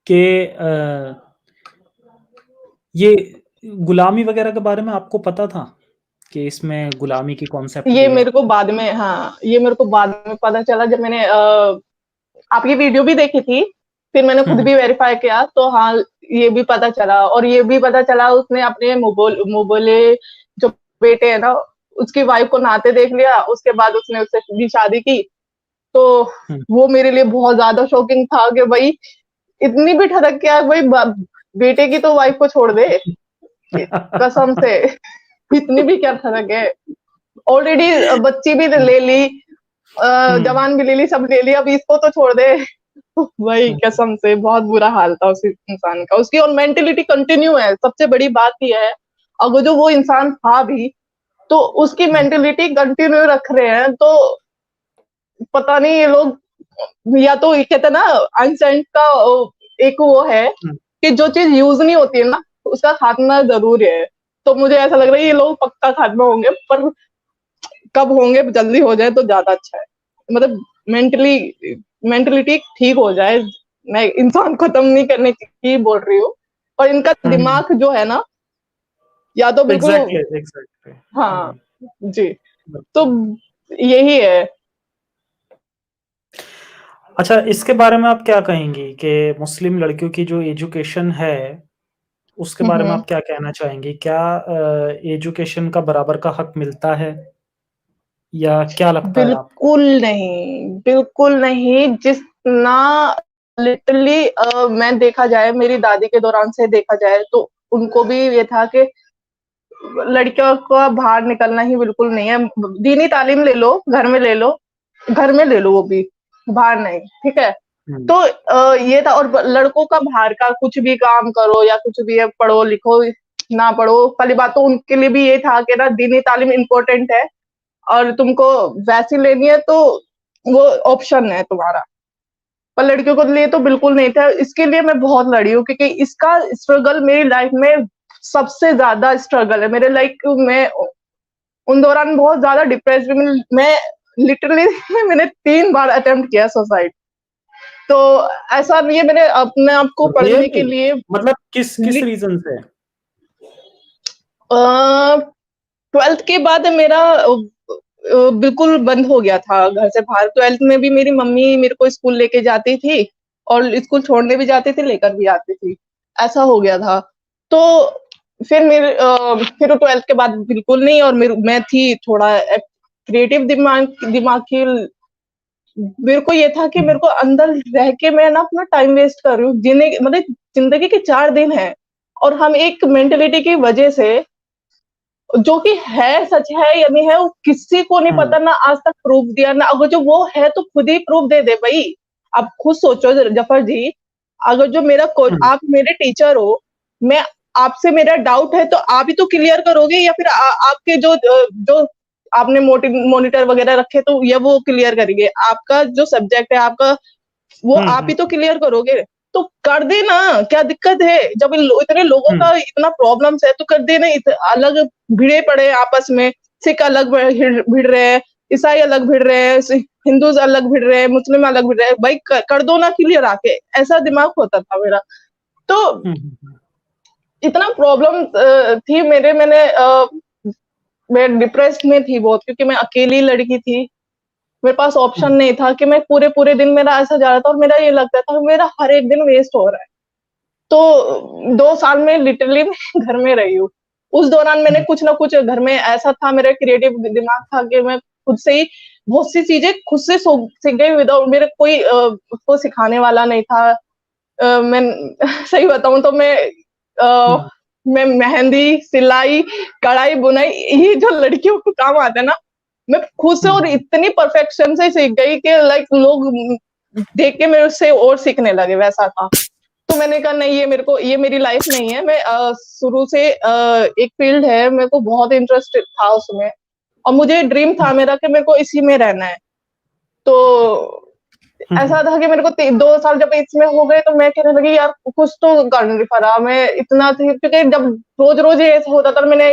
कि ये गुलामी वग़ैरह के बारे में आपको पता था? कि इसमें गुलामी की कॉन्सेप्ट ये भी है? मेरे को बाद में, हाँ, ये मेरे को बाद में पता चला जब मैंने आपकी वीडियो भी देखी थी, फिर मैंने हुँ, खुद हुँ। भी वेरीफाई किया, तो हाँ, ये भी पता चला और ये भी पता चला उसने अपने मुबोले जो बेटे हैं ना, उसकी वाइफ को नहाते देख लिया, उसके बाद उसने उससे भी शादी की। तो हुँ। वो मेरे लिए बहुत ज़्यादा शॉकिंग था कि भई इतनी भी ठड़क क्या भई बेटे की तो वाइफ को छोड़ दे, कसम से इतनी भी क्या ठड़क है। ऑलरेडी बच्ची भी हुँ, ले ली, हुँ, जवान भी ले ली, सब ले लिया, अब इसको तो छोड़ दे। वही हुँ, कसम से बहुत बुरा हाल था उस इंसान का। उसकी और मेंटालिटी कंटिन्यू है, सबसे बड़ी बात ये है, अगर जो वो इंसान था भी, तो उसकी हुँ, मेंटालिटी कंटिन्यू रख रहे हैं, तो पता नहीं ये लोग, या तो ये कहते हैं ना, आइंस्टाइन का एक वो है हुँ। कि जो चीज़ यूज़ नहीं होती है ना, उसका खात्मा ज़रूर है। तो मुझे ऐसा लग रहा है ये लोग पक्का खात्मा होंगे, पर कब होंगे, जल्दी हो जाए तो ज़्यादा अच्छा है। मतलब मेंटली मेंटालिटी ठीक हो जाए, मैं इंसान खत्म नहीं करने की बोल रही हूँ, और इनका हुँ, हुँ। दिमाग जो है ना, या तो बिल्कुल, एग्ज़ैक्टली, एग्ज़ैक्टली। हाँ, हुँ, जी, तो बिल्कुल। यही है। अच्छा इसके बारे में आप क्या कहेंगी कि मुस्लिम लड़कियों की जो एजुकेशन है, उसके हुँ, बारे में हुँ। आप क्या कहना चाहेंगी? क्या एजुकेशन का बराबर का हक मिलता है या क्या लगता है आपको? बिल्कुल नहीं, जितना लिटरली मैं देखा जाए, मेरी दादी के दौरान से देखा जाए, तो उनको भी ये था कि लड़कियों को बाहर निकलना ही बिल्कुल नहीं है। दीनी तालीम ले लो, घर में ले लो वो भी, बाहर नहीं, ठीक है? हुँ, तो ये था, और लड़कों का बाहर का कुछ भी काम करो या कुछ भी है, पढ़ो लिखो, ना पढ़ो, पहली बात तो उनके लिए भी ये था कि ना दीनी तालीम इम्पोर्टेंट है, और तुमको वैसी लेनी है तो वो ऑप्शन है तुम्हारा। पर लड़कियों के लिए तो बिल्कुल नहीं था। इसके लिए मैं बहुत लड़ी हूँ, क्योंकि इसका स्ट्रगल मेरी लाइफ में सबसे ज़्यादा स्ट्रगल है। मेरे लाइक मैं उन दौरान बहुत ज़्यादा डिप्रेस्ड भी, मैं लिटरली मैंने 3 बार अटेम्प्ट किया सुसाइड। तो ऐसा नहीं है, मैंने अपने आप को पढ़ने के रियली? लिए मतलब किस लि रीज़न से? अ, 12th के बाद मेरा बिल्कुल बंद हो गया था घर से बाहर। 12th में भी मेरी मम्मी मेरे को स्कूल लेके जाती थी, और स्कूल छोड़ने भी जाती थी, लेकर भी आती थी। ऐसा हो गया था। तो फिर 12th के बाद बिल्कुल नहीं, और मैं थी थोड़ा क्रिएटिव दिमाग की। मेरे को ये था कि हुँ, मेरे हुँ, को अंदर रह के मैं ना अपना टाइम वेस्ट कर रही हूँ। मतलब ज़िंदगी के 4 दिन हैं, और हम एक मेंटालिटी की वजह से, जो कि है, सच है या नहीं है, वो किसी को नहीं हुँ, पता, ना आज तक प्रूफ दिया, ना अगर जो वो है तो खुद ही प्रूफ दे दे भई। आप खुद सोचो जफ़र जी, अगर जो हुँ, आप मेरे टीचर हो, मैं आपसे मेरा डाउट है तो आप ही तो क्लियर करोगे, या फिर आपके जो आपने मॉनिटर वगैरह रखे तो या वो क्लियर करेंगे। आपका जो सब्जेक्ट है, आपका वो हुँ, आप हुँ, ही तो क्लियर करोगे। तो कर देना, क्या दिक्कत है? जब इतने लोगों हुँ, का इतना प्रॉब्लम्स है, तो कर देना। अलग भिड़े पड़े हैं आपस में, सिख अलग भिड़ रहे हैं, ईसाई अलग भिड़ रहे हैं, हिंदूज़ अलग भिड़ रहे हैं, मुस्लिम अलग भिड़ रहे हैं। भाई कर दो ना क्लियर आके, ऐसा दिमाग होता था मेरा। तो हुँ, हुँ, हुँ, इतना प्रॉब्लम थी मैं डिप्रेस्ड में थी बहुत, क्योंकि मैं अकेली लड़की थी। मेरे पास ऑप्शन हुँ, नहीं था कि मैं पूरे-पूरे दिन मेरा ऐसा जा रहा था, और मेरा ये लगता था कि मेरा हर एक दिन वेस्ट हो रहा है। तो 2 साल में लिटरली मैं घर में रही हूँ। उस दौरान मैंने हुँ, कुछ न कुछ घर में ऐसा था, मेरा क्रिएटिव दिमाग था कि मैं खुद से ही बहुत सी चीज़ें खुद से सीख गई, विदाउट मेरे कोई उसको सिखाने वाला नहीं था। मैं सही बताऊँ तो अ, हुँ, मैं मेहंदी, सिलाई, कढ़ाई, बुनाई, ये जो लड़कियों को काम आता है ना, मैं खुद से हुँ, और हुँ, इतनी परफेक्शन से सीख गई कि लाइक लोग देख के मेरे से और सीखने लगे, वैसा था। तो मैंने कहा नहीं, ये मेरी लाइफ नहीं है। मैं शुरू से एक फील्ड है, मेरे को बहुत इंटरेस्ट था उसमें, और मुझे ड्रीम था मेरा कि मेरे को इसी में रहना है। तो ऐसा था कि मेरे को 2 साल जब इसमें हो गए तो मैं कहने लगी यार कुछ तो कर नहीं पा रहा मैं इतना थी, क्योंकि जब रोज-रोज ये ऐसा होता था मैंने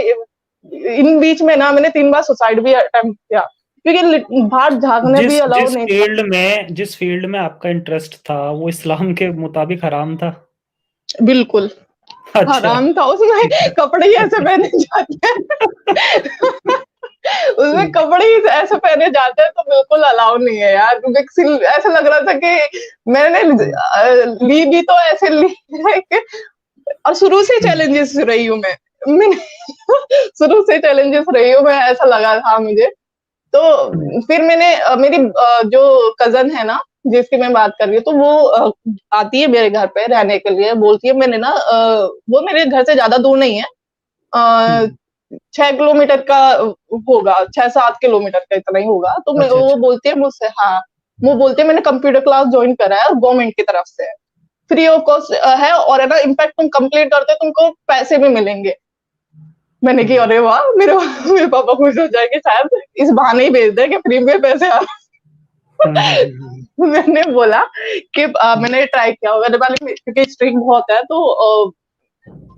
इन बीच में ना मैंने 3 बार सुसाइड भी अटेम्प्ट किया, क्योंकि बाहर झाँकने भी अलाउ नहीं था। जिस फील्ड में आपका इंटरेस्ट था वो इस्लाम के मुताबिक हराम था? बिल्कुल, अच्छा, हराम था उसमें, ठीक है। कपड़े ही ऐसे पहने जाते हैं। उसमें ठीक। कपड़े ही ऐसे पहने जाते हैं तो बिल्कुल अलाउ नहीं है यार, ऐसा लग रहा था कि मैंने हुँ, ली भी तो ऐसे ली है कि, और शुरू से हुँ, चैलेंजेस रही हूँ मैंने शुरू से चैलेंजेस रही हूँ मैं, ऐसा लगा था मुझे। हुँ, तो फिर मैंने मेरी जो कज़न है ना, जिसकी मैं बात कर रही हूँ, तो वो आती है मेरे घर पे रहने के लिए, बोलती है मैंने ना वो मेरे घर से ज़्यादा दूर नहीं है, अ, हुँ। 6 किलोमीटर का होगा, 6-7 किलोमीटर का इतना ही होगा। तो मैं अच्छा, वो अच्छा। बोलती है मुझसे, हाँ, वो बोलती है मैंने कंप्यूटर क्लास जॉइन करा है गवर्नमेंट की तरफ से। फ्री ऑफ कॉस्ट है, और है ना इनफैक्ट तुम कंप्लीट करते हो तुमको पैसे भी मिलेंगे। मैंने कहा हुँ, अरे वाह! मेरे पापा खुश हो जाएँगे शायद, इस बहाने ही भेज दें कि फ्री में पैसे आ हुँ, हुँ, हुँ, हुँ, हुँ, मैंने बोला कि हुँ, मैंने ट्राई किया, मेरे वाले में क्योंकि स्ट्रिक्ट बहुत है तो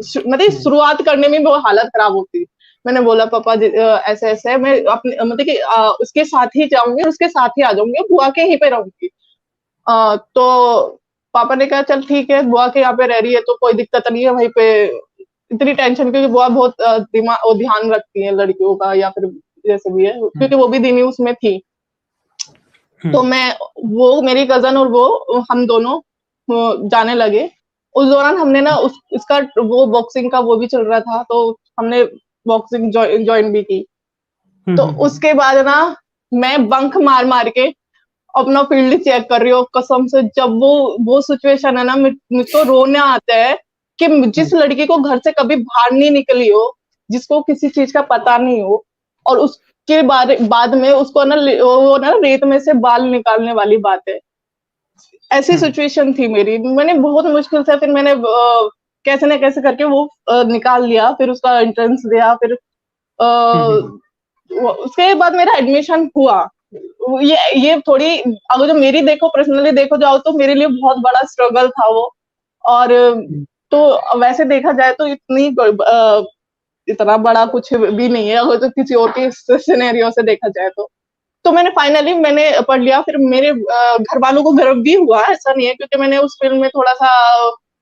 मतलब हुँ, शुरुआत करने में बहुत हालत खराब होती है। मैंने बोला पापा जी ऐसे-ऐसे है, मैं अपने मतलब कि उसके साथ ही जाऊँगी और उसके साथ ही आ जाऊँगी, बुआ के यहीं पे रहूँगी। तो पापा ने कहा चल ठीक है, बुआ के यहाँ पे रह रही है तो कोई दिक्कत नहीं है वहीं पे, इतनी टेंशन, क्योंकि बुआ बहुत वो ध्यान रखती है लड़कियों का या फिर जैसे भी है, हुँ, क्योंकि वो भी दीनी उसमें थी। हुँ, तो मैं वो मेरी कज़न और वो हम दोनों जाने लगे। उस दौरान हमने ना उसका वो बॉक्सिंग का वो भी चल रहा था, तो हमने बॉक्सिंग जॉइन भी की। हुँ, तो हुँ, हुँ, उसके बाद ना मैं बंक मार-मार के अपना फ़ील्ड चेक कर रही हूँ, कसम से जब वो सिचुएशन है ना, मुझको रोना आता है कि हुँ, जिस लड़की को घर से कभी बाहर नहीं निकली हो, जिसको किसी चीज़ का पता नहीं हो, और उसके बाद में उसको ना वो ना रेत में से बाल निकालने वाली बात है। ऐसी हुँ, सिचुएशन थी मेरी। मैंने बहुत मुश्किल से फिर मैंने कैसे न कैसे करके वो निकाल लिया, फिर उसका एंट्रेंस दिया, फिर हुँ, हुँ, वो उसके बाद मेरा एडमिशन हुआ। ये थोड़ी, अगर जो मेरी देखो पर्सनली देखो जाओ तो मेरे लिए बहुत बड़ा स्ट्रगल था वो, और हुँ, तो वैसे देखा जाए तो इतना बड़ा कुछ भी नहीं है, अगर तो किसी और के सिनेरियो से देखा जाए तो। तो मैंने पढ़ लिया, फिर मेरे घर वालों को गर्व भी हुआ, ऐसा नहीं है, क्योंकि मैंने उस फ़िल्म में थोड़ा-सा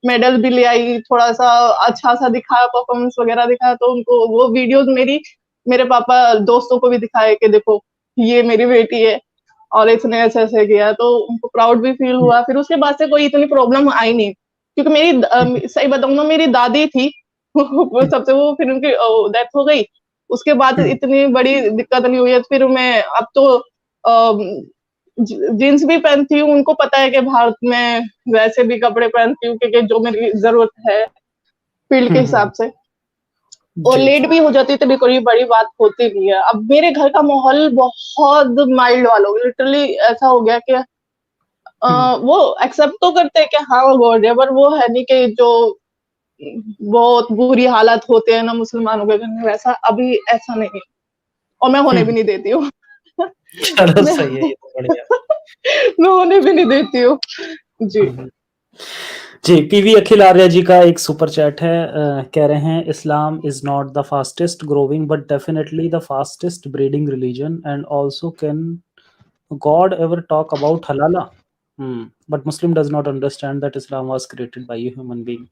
मेडल भी ले आई, थोड़ा-सा अच्छा-सा दिखाया, परफ़ॉर्मेंस वग़ैरह दिखाया, तो उनको वो वीडियोज़ मेरे पापा दोस्तों को भी दिखाए कि देखो, ये मेरी बेटी है और इसने ऐसे-ऐसे किया, तो उनको प्राउड भी फ़ील हुँ, हुआ। फिर उसके बाद से कोई इतनी प्रॉब्लम आई नहीं, क्योंकि हुँ, सही बताऊँ ना, मेरी दादी थी, वो हुँ, सबसे वो फिर उनकी डेथ हो गई। उसके बाद हुँ, इतनी बड़ी दिक्कत नहीं हुई है, फिर मैं अब तो जीन्स भी पहनती हूँ, उनको पता है कि भारत में वैसे भी कपड़े पहनती हूँ, क्योंकि जो मेरी ज़रूरत है फील्ड के हुँ, हुँ, हिसाब हुँ। से, और जी, लेट जी। भी हो जाती है तो भी कोई बड़ी बात होती नहीं है। अब मेरे घर का माहौल बहुत माइल्ड वाला हो गया, लिटरली ऐसा हो गया कि हुँ, वो एक्सेप्ट तो करते हैं कि हाँ, वो गॉड है, पर वो है नहीं कि जो बहुत बुरी हालात होते हैं ना मुसलमानों के घर में, वैसा अभी ऐसा नहीं है, और मैं हुँ, होने भी हुँ। नहीं देती हूँ। चलो मैं सही है, ये तो बढ़िया है। मैं होने भी नहीं देती हूँ। जी। हुँ, हुँ। जी, पीवी अखिल आर्या जी का एक सुपर चैट है, कह रहे हैं Islam is not the fastest growing but definitely the fastest breeding religion and also can God ever talk about halala? But Muslim does not understand that Islam was created by a human being.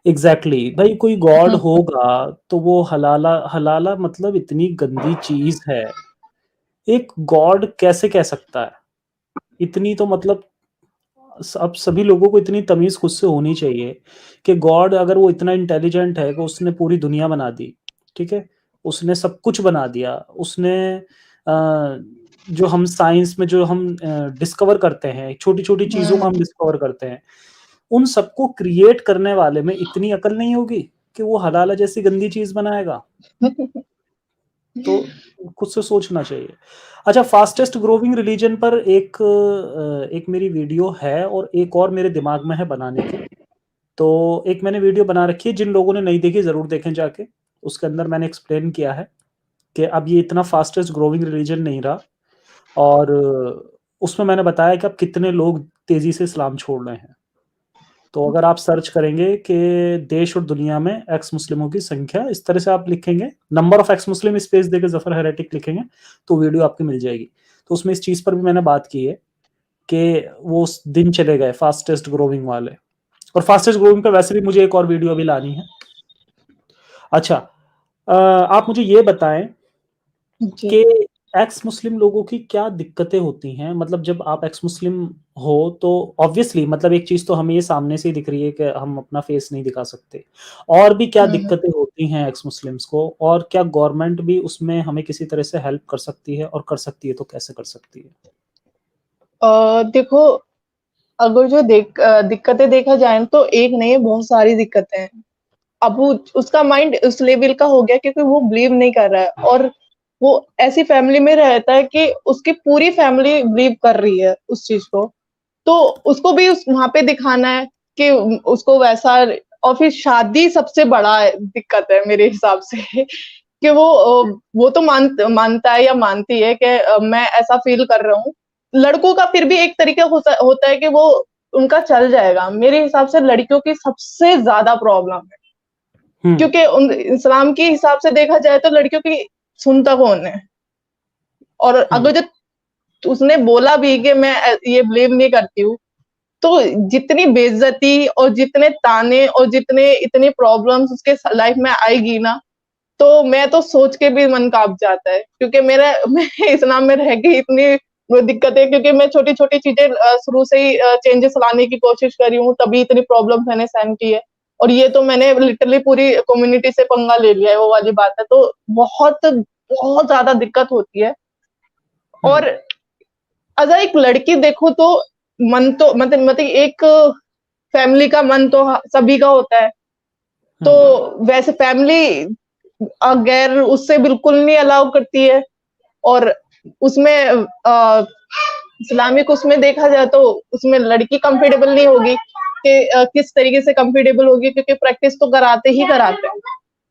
Exactly भाई कोई God हुँ, होगा तो वो हलाला हलाला मतलब इतनी गंदी चीज़ है। एक गॉड कैसे कह सकता है? इतनी तो मतलब अब सभी लोगों को इतनी तमीज़ खुद से होनी चाहिए कि गॉड अगर वो इतना इंटेलिजेंट है कि उसने पूरी दुनिया बना दी, ठीक है? उसने सब कुछ बना दिया। उसने जो हम साइंस में जो हम डिस्कवर करते हैं, छोटी-छोटी चीज़ों को हम हुँ। डिस्कवर करते हैं, उन सबको क्रिएट करने वाले में इतनी अकल नहीं होगी कि वो हलाला जैसी गंदी चीज़ बनाएगा? तो खुद से सोचना चाहिए। अच्छा फास्टेस्ट ग्रोइंग रिलीजन पर एक मेरी वीडियो है और एक और मेरे दिमाग में है बनाने की। तो एक मैंने वीडियो बना रखी है, जिन लोगों ने नहीं देखी ज़रूर देखें जाके। उसके अंदर मैंने एक्सप्लेन किया है कि अब ये इतना फास्टेस्ट ग्रोइंग रिलीजन नहीं रहा और उसमें मैंने बताया कि अब कितने लोग तेज़ी से इस्लाम छोड़ रहे हैं। तो अगर आप सर्च करेंगे कि देश और दुनिया में एक्स मुस्लिमों की संख्या, इस तरह से आप लिखेंगे, number of x Muslim space देके ज़फ़र हेरेटिक लिखेंगे, तो वीडियो आपकी मिल जाएगी। तो उसमें इस चीज़ पर भी मैंने बात की है कि वो उस दिन चले गए फास्टेस्ट ग्रोइंग वाले, और फास्टेस्ट ग्रोइंग पे वैसे भी मुझे एक और वीडियो अभी लानी है। अच्छा, आप मुझे ये बताएँ जी। कि एक्स मुस्लिम लोगों की क्या दिक्कतें होती हैं? मतलब जब आप एक्स मुस्लिम हो तो ऑब्वियसली मतलब एक चीज़ तो हमें ये सामने से ही दिख रही है कि हम अपना फेस नहीं दिखा सकते। और भी क्या हुँ, हुँ। दिक्कतें होती हैं एक्स मुस्लिम्स को, और क्या गवर्नमेंट भी उसमें हमें किसी तरह से हेल्प कर सकती है, और कर सकती है तो कैसे कर सकती है? देखो, अगर जो दिक्कतें देखा जाए तो एक नहीं, बहुत सारी दिक्कतें हैं। अब वो उसका माइंड उस लेवल का हो गया क्योंकि वो बिलीव नहीं कर रहा है, और वो ऐसी फैमिली में रहता है कि उसकी पूरी फैमिली बिलीव कर रही है उस चीज़ को। तो उसको भी उस वहाँ पे दिखाना है कि उसको वैसा, और फिर शादी सबसे बड़ा दिक्कत है मेरे हिसाब से कि वो तो मानता है या मानती है कि मैं ऐसा फ़ील कर रहा हूँ। लड़कों का फिर भी एक तरीका होता है कि वो उनका चल जाएगा। मेरे हिसाब से लड़कियों की सबसे ज़्यादा प्रॉब्लम है। हुँ, क्योंकि उन इस्लाम के हिसाब से देखा जाए तो लड़कियों की सुनता कौन है? और हुँ, अगर जो उसने बोला भी कि मैं ये बिलीव नहीं करती हूँ, तो जितनी बेइज़्ज़ती और जितने ताने और जितने इतनी प्रॉब्लम्स उसके लाइफ में आएगी ना, तो मैं तो सोच के भी मन काँप जाता है। क्योंकि मेरा मैं इस्लाम में रह के इतनी वो दिक्कत है, क्योंकि मैं छोटी-छोटी चीज़ें शुरू से ही चेंजेस लाने की कोशिश करी हूँ, तभी इतनी प्रॉब्लम्स मैंने सहन की है। और ये तो मैंने लिटरली पूरी कम्युनिटी से पंगा ले लिया है, वो वाली बात है। तो बहुत, बहुत ज़्यादा दिक्कत होती है। हुँ, और अगर एक लड़की देखो तो मन तो मतलब एक फैमिली का मन तो सभी का होता है। तो हुँ, वैसे फैमिली गैर उससे बिल्कुल नहीं अलाउ करती है। और उसमें इस्लामिक उसमें देखा जाए तो उसमें लड़की कंफर्टेबल नहीं होगी कि किस तरीके से कंफर्टेबल होगी, क्योंकि प्रैक्टिस तो कराते ही कराते हैं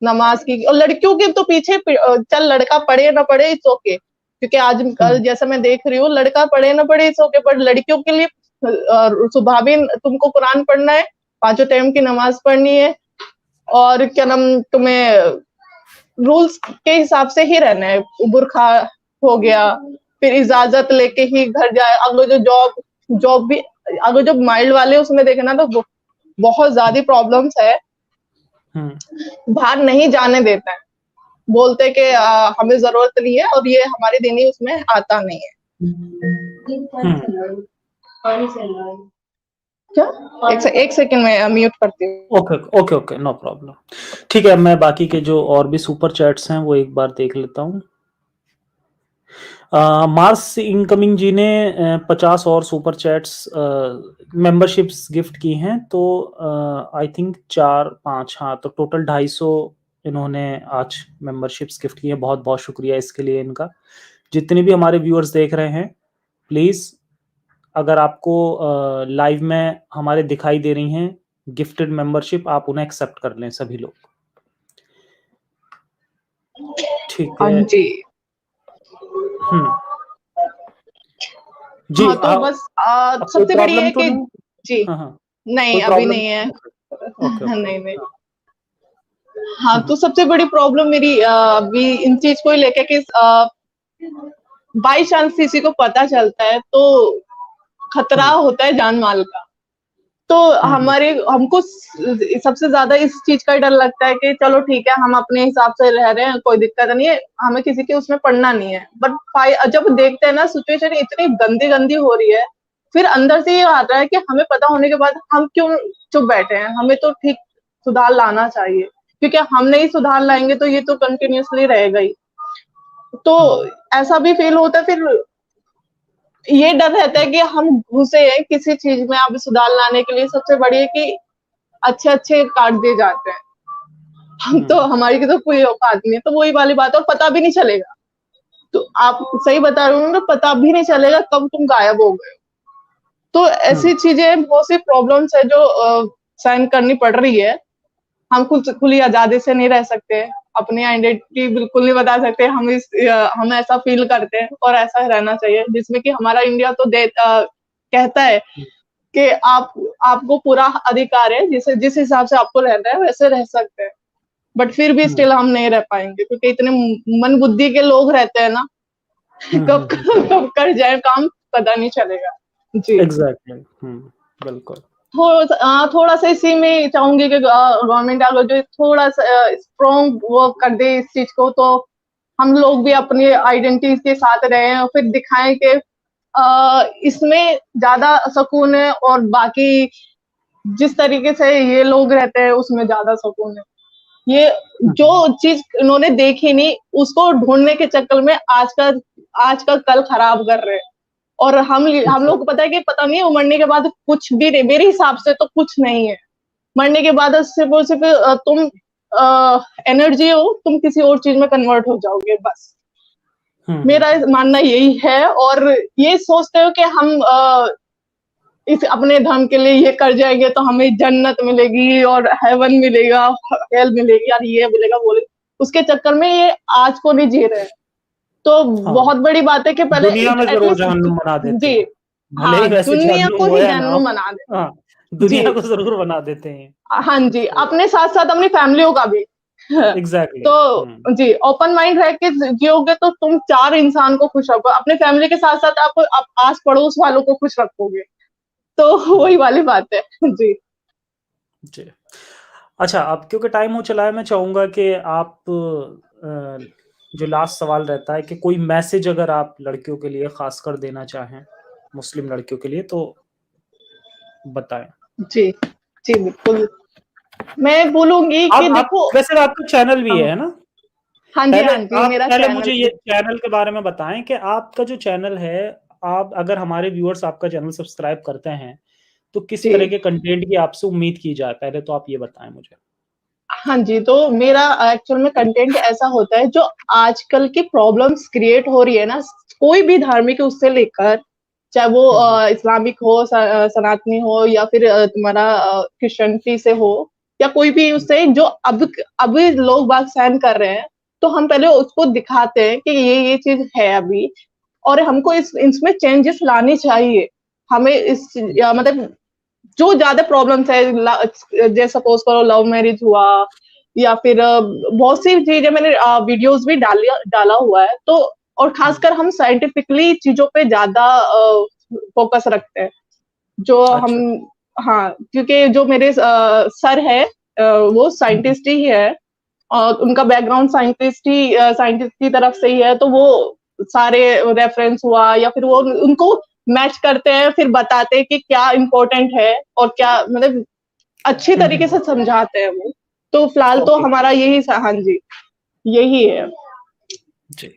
नमाज की। और लड़कियों के तो पीछे चल लड़का पढ़े ना पढ़े इट्स ओके, क्योंकि आज हुँ, जैसा मैं देख रही हूँ लड़का पढ़े ना पढ़े इट्स ओके, पर लड़कियों के लिए सुबह भी तुमको कुरान पढ़ना है, पांचों टाइम की नमाज पढ़नी है, और क्या नाम तुम्हें रूल्स के हिसाब से ही रहना है। बुर्खा हो गया, फिर इजाजत लेके ही घर जाए। अगर जो जॉब भी अगर जो माइल्ड वाले उसमें देखे ना तो बहुत ज्यादा प्रॉब्लम्स है। हुँ, बाहर नहीं जाने देते हैं, बोलते हैं कि हमें जरूरत नहीं है और ये हमारे दिन ही उसमें आता नहीं है। हुँ। क्या? एक सेकंड में म्यूट करती हूँ। Okay, okay, okay, no problem. ठीक है, मैं बाकी के जो और भी सुपर चैट्स हैं, वो एक बार देख लेता हूँ। मार्स इनकमिंग जी ने 50 और सुपर चैट्स मेंबरशिप्स गिफ्ट की हैं, तो आई थिंक 4-5, हाँ, तो टोटल 250 इन्होंने आज मेंबरशिप्स गिफ्ट की हैं। बहुत-बहुत शुक्रिया इसके लिए इनका। जितने भी हमारे व्यूअर्स देख रहे हैं, प्लीज़ अगर आपको लाइव में हमारे दिखाई दे रही हैं गिफ्टेड मेंबरशिप, आप उन्हें एक्सेप्ट कर लें सभी लोग। ठीक हाँ है। जी। हुँ। जी, हाँ, तो बस अब कोई सबसे बड़ी प्रॉब्लम ये तो कि नहीं? जी, हाँ, हाँ। नहीं कोई अभी प्रॉब्लम? नहीं है। Okay, okay, okay. नहीं, नहीं। हाँ। हाँ, हुँ, तो हुँ, सबसे बड़ी प्रॉब्लम मेरी अभी इन चीज़ को ही लेके कि बाय चांस किसी को पता चलता है तो खतरा हुँ, होता है जान-माल का। तो हुँ, हुँ, हमको सबसे ज़्यादा इस चीज़ का ही डर लगता है कि चलो ठीक है, हम अपने हिसाब से रह रहे हैं, कोई दिक्कत नहीं है, हमें किसी के उसमें पड़ना नहीं है। बट जब देखते हैं ना सिचुएशन इतनी गंदी-गंदी हो रही है, फिर अंदर से ये आता है कि हमें पता होने के बाद हम क्यों चुप बैठे हैं? हमें तो ठीक सुधार लाना चाहिए, क्योंकि हम नहीं सुधार लाएँगे तो ये तो कंटिन्यूअसली रहेगा ही। तो हुँ, ऐसा भी फ़ील होता है, फिर ये डर रहता है कि हम घुसे हैं किसी चीज़ में अब सुधार लाने के लिए। सबसे बड़ी है कि अच्छे-अच्छे काट दिए जाते हैं। हम तो हुँ, हमारी की तो कोई औकात नहीं है, तो वही वाली बात है, और पता भी नहीं चलेगा। तो आप सही बता रहे हो ना, पता भी नहीं चलेगा कब तुम गायब हो गए हो। तो हुँ, ऐसी चीज़ें बहुत सी प्रॉब्लम्स है जो सहन करनी पड़ रही है। हम खुली आज़ादी से नहीं रह सकते। अपनी आइडेंटिटी बिल्कुल नहीं बता सकते, हम ऐसा फील करते हैं और ऐसा रहना चाहिए, जिसमें कि हमारा इंडिया तो कहता है कि आपको पूरा अधिकार है, जिस हिसाब से आपको रहना है वैसे रह सकते हैं, बट फिर भी स्टिल हम नहीं रह पाएंगे, क्योंकि इतने मन बुद्धि के लोग रहते हैं ना, कब कब कर जाए काम पता नहीं चलेगा। जी एग्जैक्टली। बिल्कुल। थोड़ा सा इसी में चाहूंगी कि गवर्नमेंट अगर जो थोड़ा सा स्ट्रॉन्ग वर्क कर दे इस चीज को, तो हम लोग भी अपनी आइडेंटिटी के साथ रहें और फिर दिखाएं कि इसमें ज्यादा सुकून है, और बाकी जिस तरीके से ये लोग रहते हैं उसमें ज्यादा सुकून है। ये जो चीज इन्होंने देखी नहीं, उसको ढूंढने के चक्कर में आज का कल खराब कर रहे हैं। और हम लोग को पता है कि पता नहीं मरने के बाद कुछ भी नहीं, मेरे हिसाब से तो कुछ नहीं है। मरने के बाद सिर्फ और सिर्फ तुम एनर्जी हो, तुम किसी और चीज में कन्वर्ट हो जाओगे, बस। मेरा मानना यही है। और ये सोचते हो कि हम इस अपने धर्म के लिए ये कर जाएंगे तो हमें जन्नत मिलेगी और हेवन मिलेगा, हेल मिलेगी, यार ये मिलेगा, वो उसके चक्कर में ये आज को नहीं जी रहे हैं। तो बहुत बड़ी बात है कि पहले दुनिया में जरूर जहन्नुम बना देते हैं। जी हाँ, दुनिया को ही जहन्नुम बना देते हैं, दुनिया को जरूर बना देते हैं। हाँ जी, अपने साथ साथ अपनी फैमिलियों का भी। एग्जैक्टली। तो जी ओपन माइंड रह के जियोगे तो तुम 4 इंसान को खुश रखोगे, अपने फैमिली के साथ साथ आप आस पड़ोस वालों को खुश रखोगे, तो वही वाली बात है। जी जी। अच्छा, अब क्योंकि टाइम हो चला है, मैं चाहूंगा कि आप जो लास्ट सवाल रहता है कि कोई मैसेज अगर आप लड़कियों के लिए खासकर देना चाहें, मुस्लिम लड़कियों के लिए, तो बताएं। जी जी बिल्कुल, मैं बोलूंगी कि देखो, वैसे आपका चैनल भी है ना? हाँ जी हाँ जी, मेरा पहले चैनल मुझे ये चैनल के बारे में बताएं कि आपका जो चैनल है, आप अगर हमारे व्यूअर्स आपका चैनल सब्सक्राइब करते हैं तो किस तरह के कंटेंट की आपसे उम्मीद की जाए, पहले तो आप ये बताएं मुझे। हाँ जी, तो मेरा एक्चुअल में कंटेंट ऐसा होता है जो आजकल की प्रॉब्लम्स क्रिएट हो रही है ना, कोई भी धार्मिक उससे लेकर, चाहे वो इस्लामिक हो, सनातनी हो, या फिर तुम्हारा क्रिश्चियनिटी से हो, या कोई भी उससे जो अब लोग बात सहन कर रहे हैं, तो हम पहले उसको दिखाते हैं कि ये चीज है अभी, और हमको इसमें चेंजेस लाने चाहिए। हमें मतलब जो ज्यादा प्रॉब्लम्स है, जैसे सपोज करो लव मैरिज हुआ, या फिर बहुत सी चीजें मैंने वीडियोस भी डाला हुआ है, तो और खासकर हम साइंटिफिकली चीजों पे ज्यादा फोकस रखते हैं, जो हम हाँ, क्योंकि जो मेरे सर है वो साइंटिस्ट ही है, और उनका बैकग्राउंड साइंटिस्ट की तरफ से ही है, तो वो सारे रेफरेंस हुआ या फिर वो उनको मैच करते हैं, फिर बताते हैं कि क्या इम्पोर्टेंट है और क्या, मतलब अच्छी तरीके से समझाते हैं वो। तो फिलहाल तो हमारा यही, हाँ जी, यही है जी।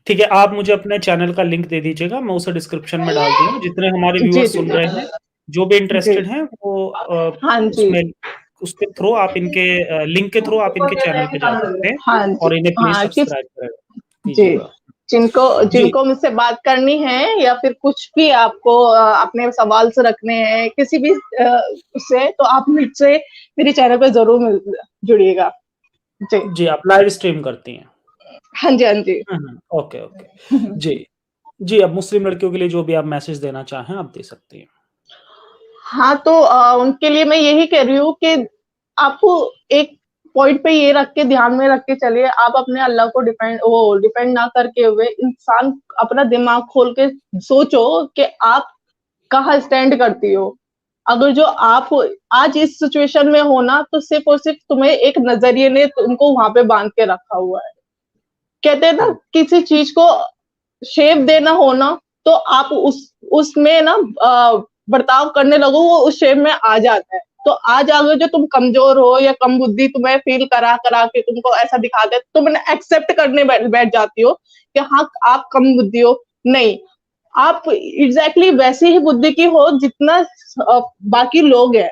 ठीक है, आप मुझे अपने चैनल का लिंक दे दीजिएगा, मैं उसे डिस्क्रिप्शन में डाल दूंगा। जितने हमारे व्यूअर्स सुन रहे हैं, जो भी इंटरेस्टेड हैं, वो हाँ जी, उसके थ्रू आप इनके लिंक के थ्रू आप इनके चैनल पे जा सकते हैं, हाँ जी, और इन्हें प्लीज हाँ, सब्सक्राइब कीजिएगा। जिनको मुझसे बात करनी है, या फिर कुछ भी आपको अपने सवाल से रखने हैं किसी भी से, तो आप मुझसे मेरे चैनल पे जरूर जुड़िएगा। जी, आप लाइव स्ट्रीम करती हैं? हाँ जी, हाँ जी। Okay okay. जी, अब मुस्लिम लड़कियों के लिए जो भी आप मैसेज देना चाहें आप दे सकती हैं। हाँ, तो उनके लिए मैं यही कह रही हूँ कि आपको एक पॉइंट पे ये रख के ध्यान में रख के चलिए, आप अपने अल्लाह को डिपेंड ना करके हुए इंसान, अपना दिमाग खोल के सोचो कि आप कहाँ स्टैंड करती हो। अगर जो आप आज इस सिचुएशन में हो ना, तो सिर्फ और सिर्फ तुम्हें एक नजरिए ने तुमको वहां पे बांध के रखा हुआ है। कहते हैं ना, किसी चीज को शेप देना हो ना, तो आप उसमें ना बर्ताव करने लगो, वो उस शेप में आ जाता है। तो आज अगर जो तुम कमजोर हो या कम बुद्धि तुम्हें फील करा करा के तुमको ऐसा दिखा दे, तो तुम एक्सेप्ट करने बैठ जाती हो कि हाँ आप कम बुद्धि हो। नहीं, आप एग्जैक्टली वैसी ही बुद्धि की हो जितना बाकी लोग हैं।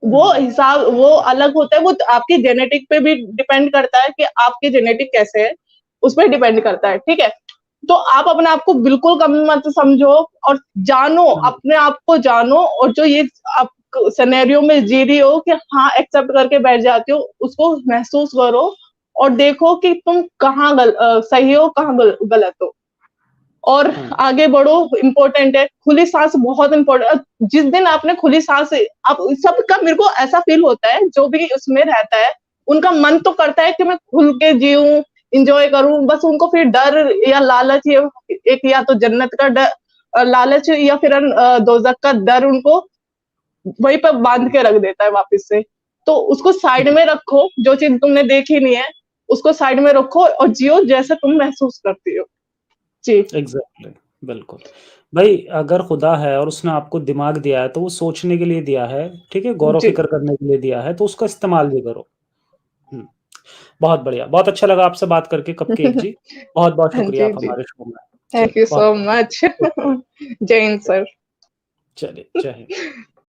वो हिसाब वो अलग होता है, वो आपकी जेनेटिक पे भी डिपेंड करता है कि आपकी जेनेटिक कैसे है, उस पर डिपेंड करता है। ठीक है, तो आप अपने आप को बिल्कुल कम मत समझो, और जानो, अपने आप को जानो, और जो ये आप सिनेरियो में जी रही हो कि हाँ एक्सेप्ट करके बैठ जाती हो, उसको महसूस करो, और देखो कि तुम कहाँ सही हो, कहाँ गलत हो, और आगे बढ़ो। इम्पोर्टेंट है, खुली सांस बहुत इम्पोर्टेंट। जिस दिन आपने खुली सांस, आप सबका, मेरे को ऐसा फील होता है जो भी उसमें रहता है, उनका मन तो करता है कि मैं खुल के जीऊं, इंजॉय करूं, बस उनको फिर डर या लालच, एक या तो जन्नत का डर, लालच, या फिर दोजख का डर उनको वहीं पर बांध के रख देता है वापस से। तो उसको साइड में रखो, जो चीज तुमने देखी नहीं है उसको साइड में रखो और जियो जैसे तुम महसूस करती हो। जी। एग्ज़ैक्टली, बिल्कुल। भाई अगर खुदा है और उसने आपको दिमाग दिया है, तो वो सोचने के लिए दिया है, ठीक है? जी। गौर-फ़िक्र करने के लिए दिया है, तो उसका इस्तेमाल भी करो। हुँ, बहुत बढ़िया, बहुत अच्छा लगा आपसे बात करके कपकेक जी। बहुत-बहुत शुक्रिया जी, आप जी। हमारे शो में। थैंक चलिए, यू बहुत सो मच। जय हिंद सर। चलिए, जय हिंद।